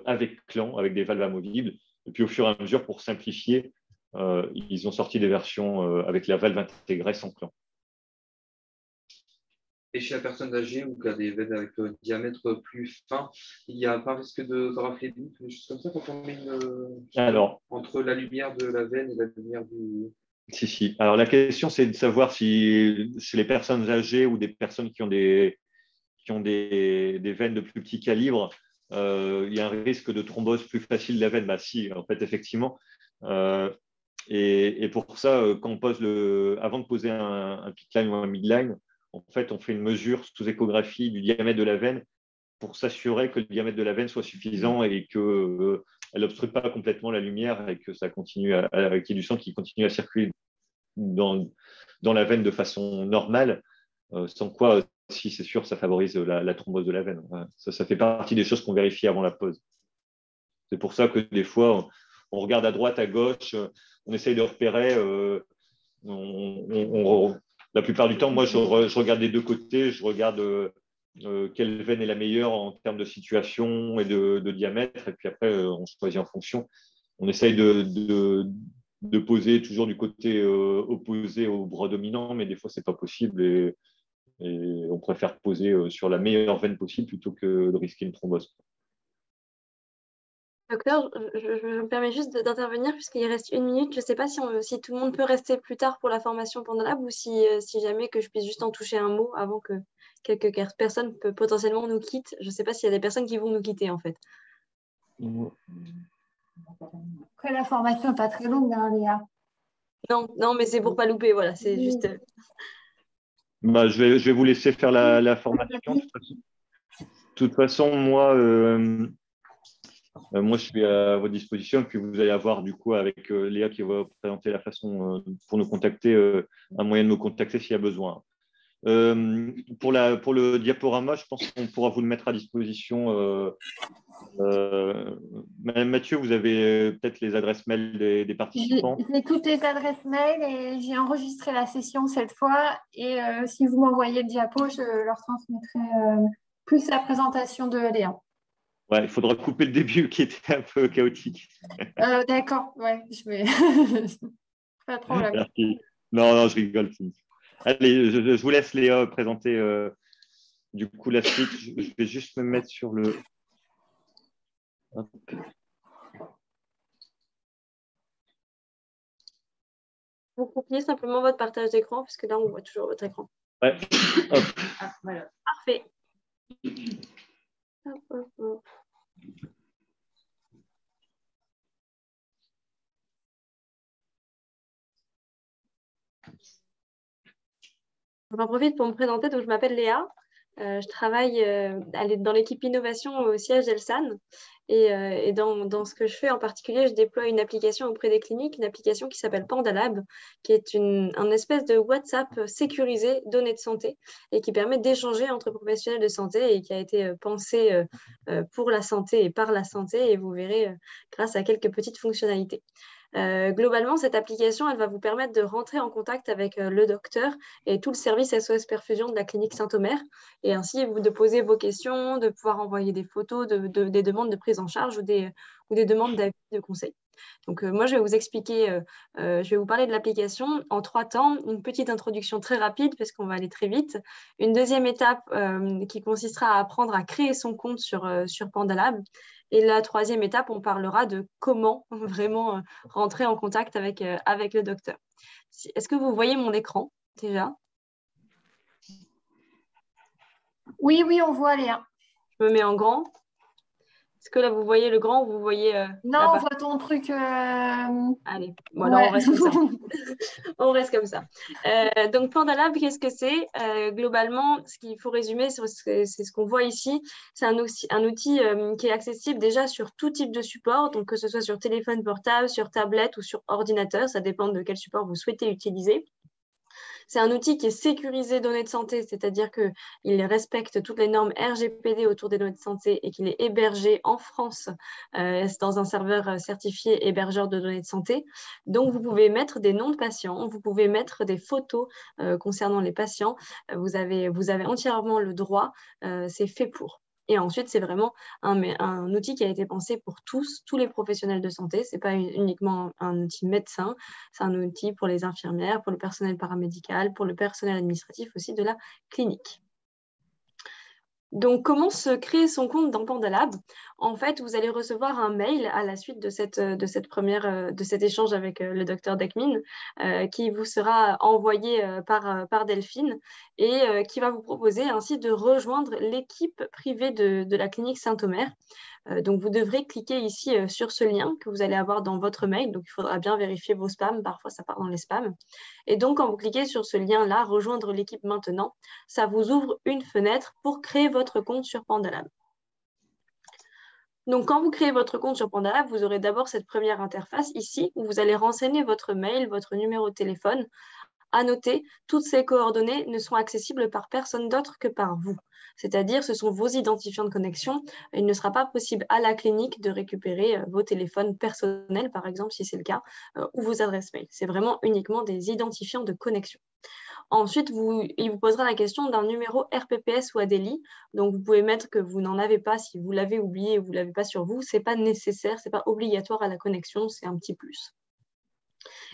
avec clan, avec des valves amovibles. Et puis, au fur et à mesure, pour simplifier, ils ont sorti des versions avec la valve intégrée sans clan. Et chez la personne âgée ou qui a des veines avec un diamètre plus fin, il n'y a pas un risque de rafler de des choses comme ça quand on met entre la lumière de la veine et la lumière du… Si. Alors, la question, c'est de savoir si chez les personnes âgées ou des personnes qui ont des veines de plus petit calibre, il y a un risque de thrombose plus facile de la veine. Bah, si, en fait, effectivement. Et pour ça, quand on pose avant de poser un pitline ou un midline, en fait, on fait une mesure sous échographie du diamètre de la veine pour s'assurer que le diamètre de la veine soit suffisant et qu'elle n'obstrue pas complètement la lumière et que ça continue qu'il y ait du sang qui continue à circuler dans la veine de façon normale, sans quoi, si c'est sûr, ça favorise la thrombose de la veine. Ça fait partie des choses qu'on vérifie avant la pose. C'est pour ça que des fois, on regarde à droite, à gauche, on essaye de repérer. La plupart du temps, moi, je regarde des deux côtés, je regarde quelle veine est la meilleure en termes de situation et de diamètre, et puis après, on choisit en fonction. On essaye de poser toujours du côté opposé au bras dominant, mais des fois, ce n'est pas possible, et on préfère poser sur la meilleure veine possible plutôt que de risquer une thrombose. Docteur, je me permets juste d'intervenir puisqu'il reste 1 minute. Je ne sais pas si tout le monde peut rester plus tard pour la formation PandaLab ou si jamais que je puisse juste en toucher un mot avant que quelques personnes potentiellement nous quittent. Je ne sais pas s'il y a des personnes qui vont nous quitter en fait. Après, la formation n'est pas très longue, hein, Léa. Non, mais c'est pour ne pas louper. Voilà, c'est juste… Bah, je vais vous laisser faire la formation. De toute façon, moi, je suis à votre disposition. Puis vous allez avoir, du coup, avec Léa qui va vous présenter la façon pour nous contacter, un moyen de me contacter s'il y a besoin. Pour le diaporama, je pense qu'on pourra vous le mettre à disposition. Madame Mathieu, vous avez peut-être les adresses mail des participants. J'ai toutes les adresses mail et j'ai enregistré la session cette fois. Et si vous m'envoyez le diapo, je leur transmettrai plus la présentation de Léa. Ouais, il faudra couper le début qui était un peu chaotique. D'accord, ouais, je vais. Pas de problème. Merci. Non, je rigole. Allez, je vous laisse Léa présenter du coup la suite. Je vais juste me mettre sur le… Hop. Vous copiez simplement votre partage d'écran puisque là, on voit toujours votre écran. Ouais. Hop. Ah, voilà. Parfait. Hop. J'en profite pour me présenter. Donc, je m'appelle Léa. Je travaille dans l'équipe innovation au siège d'Elsan. Et dans ce que je fais en particulier, je déploie une application auprès des cliniques, une application qui s'appelle PandaLab, qui est un espèce de WhatsApp sécurisé données de santé et qui permet d'échanger entre professionnels de santé et qui a été pensé pour la santé et par la santé. Et vous verrez grâce à quelques petites fonctionnalités. Globalement, cette application, elle va vous permettre de rentrer en contact avec le docteur et tout le service SOS Perfusion de la clinique Saint-Omer et ainsi de poser vos questions, de pouvoir envoyer des photos, des demandes de prise en charge ou des demandes d'avis, de conseils. Donc, moi, je vais vous expliquer, je vais vous parler de l'application en 3 temps. Une petite introduction très rapide parce qu'on va aller très vite. Une deuxième étape qui consistera à apprendre à créer son compte sur PandaLab. Et la 3e étape, on parlera de comment vraiment rentrer en contact avec le docteur. Est-ce que vous voyez mon écran déjà? Oui, on voit Léa. Je me mets en grand. Est-ce que là, vous voyez le grand ou vous voyez non, on voit ton truc. Allez, bon, alors on reste comme ça. On reste comme ça. Donc, PandaLab, qu'est-ce que c'est? Globalement, ce qu'il faut résumer, c'est ce qu'on voit ici. C'est un outil qui est accessible déjà sur tout type de support, donc que ce soit sur téléphone portable, sur tablette ou sur ordinateur. Ça dépend de quel support vous souhaitez utiliser. C'est un outil qui est sécurisé données de santé, c'est-à-dire qu'il respecte toutes les normes RGPD autour des données de santé et qu'il est hébergé en France dans un serveur certifié hébergeur de données de santé. Donc, vous pouvez mettre des noms de patients, vous pouvez mettre des photos concernant les patients. Vous avez entièrement le droit, c'est fait pour. Et ensuite, c'est vraiment un outil qui a été pensé pour tous les professionnels de santé. Ce n'est pas uniquement un outil médecin, c'est un outil pour les infirmières, pour le personnel paramédical, pour le personnel administratif aussi de la clinique. Donc, comment se créer son compte dans PandaLab? En fait, vous allez recevoir un mail à la suite de cet échange avec le docteur Dekmin qui vous sera envoyé par Delphine et qui va vous proposer ainsi de rejoindre l'équipe privée de la clinique Saint-Omer. Donc, vous devrez cliquer ici sur ce lien que vous allez avoir dans votre mail. Donc, il faudra bien vérifier vos spams. Parfois, ça part dans les spams. Et donc, quand vous cliquez sur ce lien-là, rejoindre l'équipe maintenant, ça vous ouvre une fenêtre pour créer votre compte sur PandaLab. Donc, quand vous créez votre compte sur PandaLab, vous aurez d'abord cette première interface ici où vous allez renseigner votre mail, votre numéro de téléphone. À noter, toutes ces coordonnées ne sont accessibles par personne d'autre que par vous. C'est-à-dire, ce sont vos identifiants de connexion. Il ne sera pas possible à la clinique de récupérer vos téléphones personnels, par exemple, si c'est le cas, ou vos adresses mail. C'est vraiment uniquement des identifiants de connexion. Ensuite, il vous posera la question d'un numéro RPPS ou ADELI. Donc, vous pouvez mettre que vous n'en avez pas. Si vous l'avez oublié ou vous ne l'avez pas sur vous, ce n'est pas nécessaire, ce n'est pas obligatoire à la connexion, c'est un petit plus.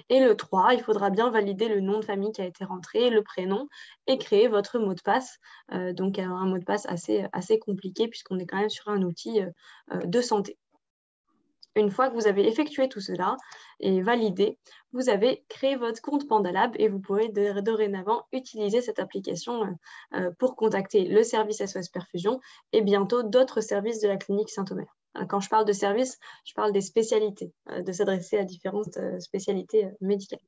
Et le 3, il faudra bien valider le nom de famille qui a été rentré, le prénom, et créer votre mot de passe. Donc, un mot de passe assez compliqué puisqu'on est quand même sur un outil de santé. Une fois que vous avez effectué tout cela et validé, vous avez créé votre compte PandaLab et vous pourrez dorénavant utiliser cette application pour contacter le service SOS Perfusion et bientôt d'autres services de la clinique Saint-Omer. Quand je parle de services, je parle des spécialités, de s'adresser à différentes spécialités médicales.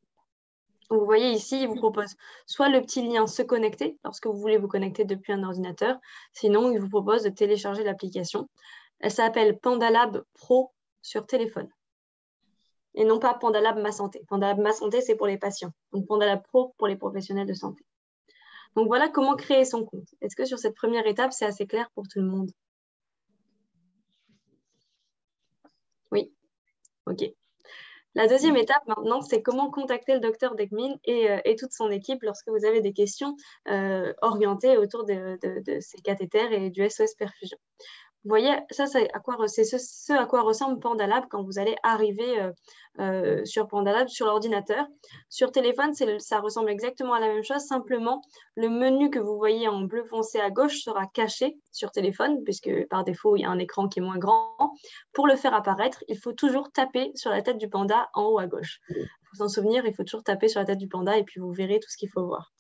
Vous voyez ici, il vous propose soit le petit lien se connecter lorsque vous voulez vous connecter depuis un ordinateur, sinon il vous propose de télécharger l'application. Elle s'appelle PandaLab Pro sur téléphone et non pas PandaLab Ma Santé. PandaLab Ma Santé, c'est pour les patients. Donc PandaLab Pro pour les professionnels de santé. Donc voilà comment créer son compte. Est-ce que sur cette première étape, c'est assez clair pour tout le monde? Oui, ok. La deuxième étape maintenant, c'est comment contacter le docteur Dekmin et toute son équipe lorsque vous avez des questions orientées autour de ces cathéters et du SOS Perfusion. Vous voyez, ça, c'est ce à quoi ressemble PandaLab quand vous allez arriver sur PandaLab, sur l'ordinateur. Sur téléphone, ça ressemble exactement à la même chose, simplement le menu que vous voyez en bleu foncé à gauche sera caché sur téléphone, puisque par défaut, il y a un écran qui est moins grand. Pour le faire apparaître, il faut toujours taper sur la tête du panda en haut à gauche. Il faut s'en souvenir, il faut toujours taper sur la tête du panda et puis vous verrez tout ce qu'il faut voir.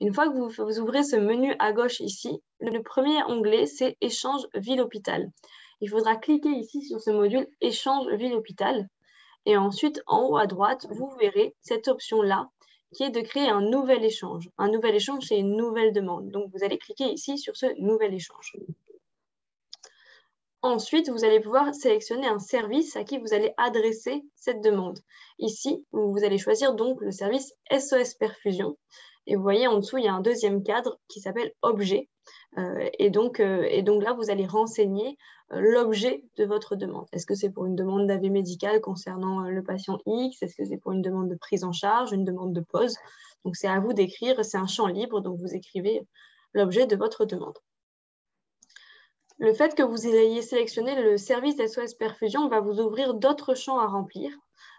Une fois que vous ouvrez ce menu à gauche ici, le premier onglet, c'est « Échange ville-hôpital ». Il faudra cliquer ici sur ce module « Échange ville-hôpital ». Et ensuite, en haut à droite, vous verrez cette option-là qui est de créer un nouvel échange. Un nouvel échange, c'est une nouvelle demande. Donc, vous allez cliquer ici sur ce nouvel échange. Ensuite, vous allez pouvoir sélectionner un service à qui vous allez adresser cette demande. Ici, vous allez choisir donc le service SOS Perfusion. Et vous voyez en dessous, il y a un deuxième cadre qui s'appelle objet. Et donc là, vous allez renseigner l'objet de votre demande. Est-ce que c'est pour une demande d'avis médical concernant le patient X? Est-ce que c'est pour une demande de prise en charge, une demande de pause? Donc, c'est à vous d'écrire, c'est un champ libre, donc vous écrivez l'objet de votre demande. Le fait que vous ayez sélectionné le service SOS Perfusion va vous ouvrir d'autres champs à remplir.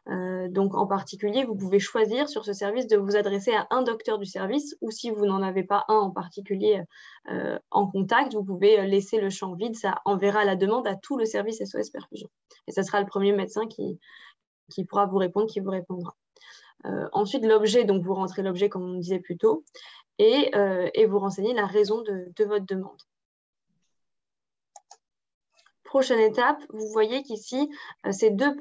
Donc, en particulier, vous pouvez choisir sur ce service de vous adresser à un docteur du service ou si vous n'en avez pas un en particulier en contact, vous pouvez laisser le champ vide. Ça enverra la demande à tout le service SOS Perfusion. Et ce sera le premier médecin qui pourra vous répondre, qui vous répondra. Ensuite, l'objet, donc vous rentrez l'objet comme on disait plus tôt et vous renseignez la raison de votre demande. Prochaine étape, vous voyez qu'ici, ces deux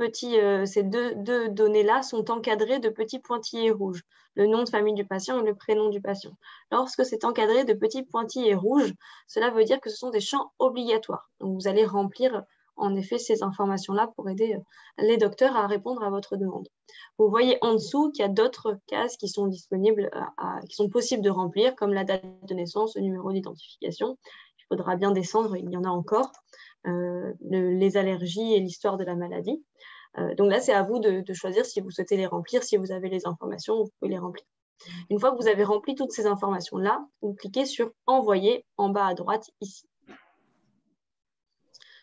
données-là sont encadrées de petits pointillés rouges, le nom de famille du patient et le prénom du patient. Lorsque c'est encadré de petits pointillés rouges, cela veut dire que ce sont des champs obligatoires. Donc, vous allez remplir en effet ces informations-là pour aider les docteurs à répondre à votre demande. Vous voyez en dessous qu'il y a d'autres cases qui sont disponibles, qui sont possibles de remplir, comme la date de naissance, le numéro d'identification. Il faudra bien descendre, il y en a encore, les allergies et l'histoire de la maladie. Donc là, c'est à vous de choisir si vous souhaitez les remplir. Si vous avez les informations, vous pouvez les remplir. Une fois que vous avez rempli toutes ces informations-là, vous cliquez sur « Envoyer » en bas à droite ici.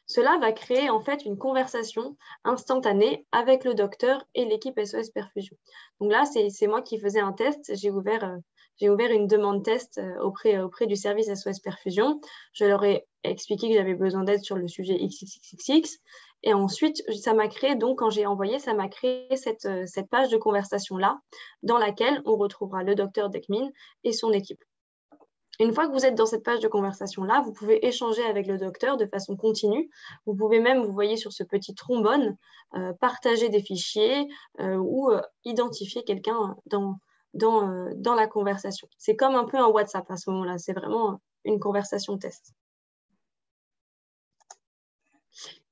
Cela va créer en fait une conversation instantanée avec le docteur et l'équipe SOS Perfusion. Donc là, c'est moi qui faisais un test. J'ai ouvert une demande test auprès du service SOS Perfusion. Je leur ai expliqué que j'avais besoin d'aide sur le sujet XXXX. Et ensuite, ça m'a créé, donc quand j'ai envoyé, ça m'a créé cette page de conversation-là dans laquelle on retrouvera le docteur Dekmin et son équipe. Une fois que vous êtes dans cette page de conversation-là, vous pouvez échanger avec le docteur de façon continue. Vous pouvez même, vous voyez sur ce petit trombone, partager des fichiers ou identifier quelqu'un dans la conversation. C'est comme un peu un WhatsApp à ce moment-là. C'est vraiment une conversation test.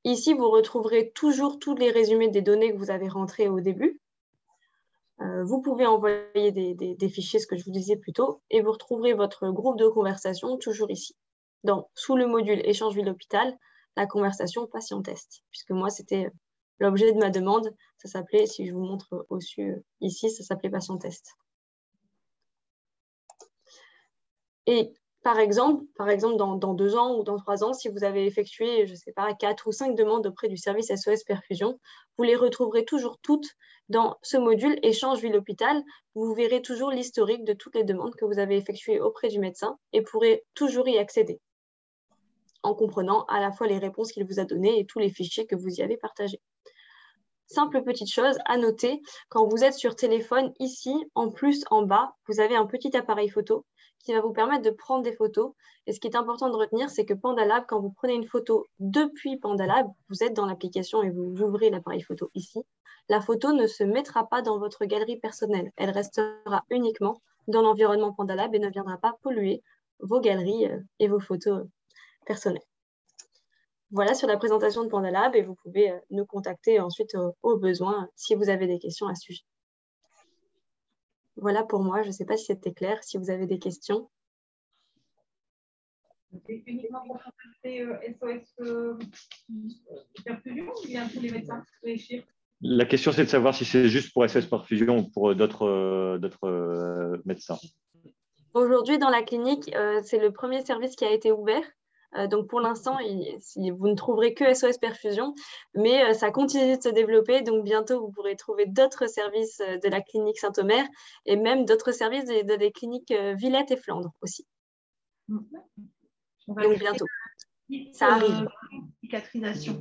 Ici, vous retrouverez toujours tous les résumés des données que vous avez rentrées au début. Vous pouvez envoyer des fichiers, ce que je vous disais plus tôt, et vous retrouverez votre groupe de conversation toujours ici. Sous le module Échange ville-hôpital, la conversation patient-test, puisque moi, c'était l'objet de ma demande. Ça s'appelait, si je vous montre au-dessus ici, ça s'appelait patient-test. Et par exemple, dans 2 ans ou dans 3 ans, si vous avez effectué, je ne sais pas, 4 ou 5 demandes auprès du service SOS Perfusion, vous les retrouverez toujours toutes dans ce module Échange ville-hôpital. Vous verrez toujours l'historique de toutes les demandes que vous avez effectuées auprès du médecin et pourrez toujours y accéder en comprenant à la fois les réponses qu'il vous a données et tous les fichiers que vous y avez partagés. Simple petite chose à noter, quand vous êtes sur téléphone, ici, en plus, en bas, vous avez un petit appareil photo qui va vous permettre de prendre des photos. Et ce qui est important de retenir, c'est que PandaLab, quand vous prenez une photo depuis PandaLab, vous êtes dans l'application et vous ouvrez l'appareil photo ici, la photo ne se mettra pas dans votre galerie personnelle. Elle restera uniquement dans l'environnement PandaLab et ne viendra pas polluer vos galeries et vos photos personnelles. Voilà sur la présentation de PandaLab et vous pouvez nous contacter ensuite au besoin si vous avez des questions à ce sujet. Voilà pour moi, je ne sais pas si c'était clair, si vous avez des questions. C'est uniquement pour contacter SOS Perfusion ou bien tous les médecins? La question, c'est de savoir si c'est juste pour SOS Perfusion ou pour d'autres médecins. Aujourd'hui, dans la clinique, c'est le premier service qui a été ouvert. Donc, pour l'instant, vous ne trouverez que SOS Perfusion, mais ça continue de se développer. Donc, bientôt, vous pourrez trouver d'autres services de la clinique Saint-Omer et même d'autres services des cliniques Villette et Flandre aussi. Donc, bientôt. Ça arrive. Cicatrisation.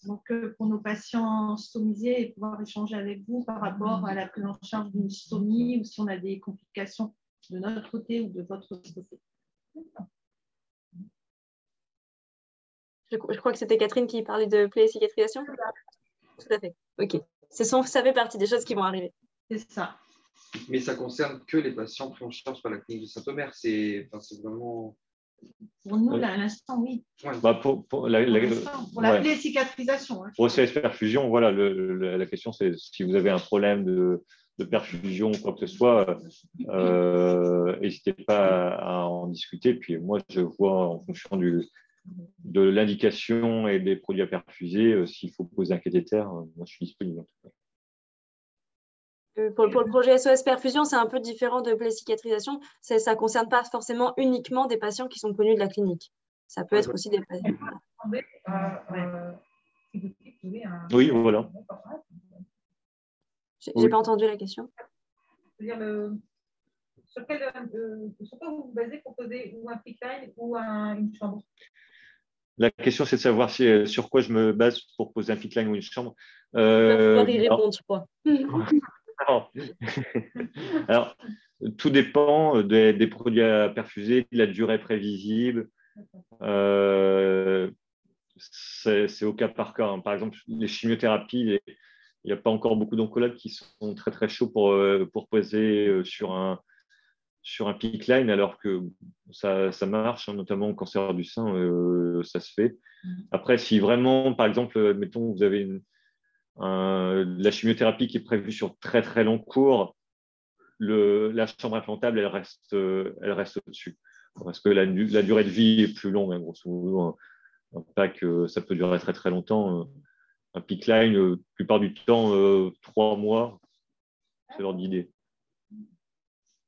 Donc, pour nos patients stomisés et pouvoir échanger avec vous par rapport à la prise en charge d'une stomie ou si on a des complications de notre côté ou de votre côté. Je crois que c'était Catherine qui parlait de plaie et cicatrisation. Tout à fait. OK. Ça fait partie des choses qui vont arriver. C'est ça. Mais ça ne concerne que les patients pris en charge par la clinique de Saint-Omer. C'est vraiment… Pour nous, là, à l'instant, oui. Ouais. Bah pour la plaie et cicatrisation. Hein, pour SOS Perfusion, voilà, la question, c'est si vous avez un problème de perfusion ou quoi que ce soit, n'hésitez pas à en discuter. Puis moi, je vois en fonction de l'indication et des produits à perfuser, s'il faut poser un cathéter, moi je suis disponible. Pour le projet SOS Perfusion, c'est un peu différent de plaie cicatrisation. Ça ne concerne pas forcément uniquement des patients qui sont connus de la clinique. Ça peut être aussi des patients. Oui, voilà. J'ai pas entendu la question. C'est-à-dire sur quoi vous vous basez pour poser ou un pickline ou une chambre? La question, c'est de savoir sur quoi je me base pour poser un pickline ou une chambre. On va pouvoir y répondre, je crois. Alors, tout dépend des produits à perfuser, de la durée prévisible. C'est au cas par cas. Par exemple, les chimiothérapies, il n'y a pas encore beaucoup d'oncologues qui sont très très chauds pour poser sur un sur un PICC line, alors que ça marche, hein, notamment au cancer du sein, ça se fait. Après, si vraiment, par exemple, mettons, vous avez la chimiothérapie qui est prévue sur très très long cours, la chambre implantable, elle reste au-dessus. Parce que la durée de vie est plus longue, hein, grosso modo. Un PAC, ça peut durer très très longtemps. Un PICC line, la plupart du temps, 3 mois, c'est l'ordre d'idée.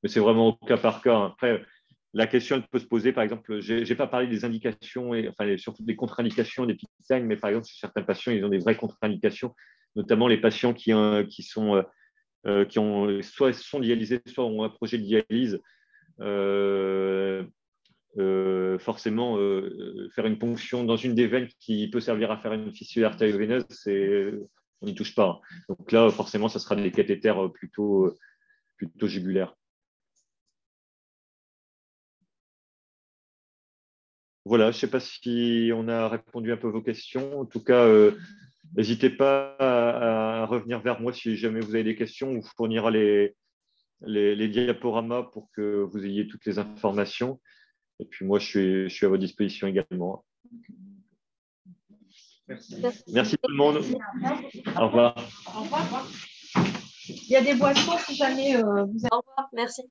Mais c'est vraiment au cas par cas. Après, la question elle peut se poser, par exemple, je n'ai pas parlé des indications, enfin surtout des contre-indications des PICC line, mais par exemple, chez certains patients, ils ont des vraies contre-indications, notamment les patients qui ont soit sont dialysés, soit ont un projet de dialyse. Forcément, faire une ponction dans une des veines qui peut servir à faire une fissure artério-veineuse, on n'y touche pas. Donc là, forcément, ça sera des cathéters plutôt jugulaires. Voilà, je ne sais pas si on a répondu un peu à vos questions. En tout cas, n'hésitez pas à revenir vers moi si jamais vous avez des questions. On vous fournira les diaporamas pour que vous ayez toutes les informations. Et puis moi, je suis à votre disposition également. Merci tout le monde. Au revoir. Au revoir. Il y a des boissons si jamais vous avez... Au revoir, merci.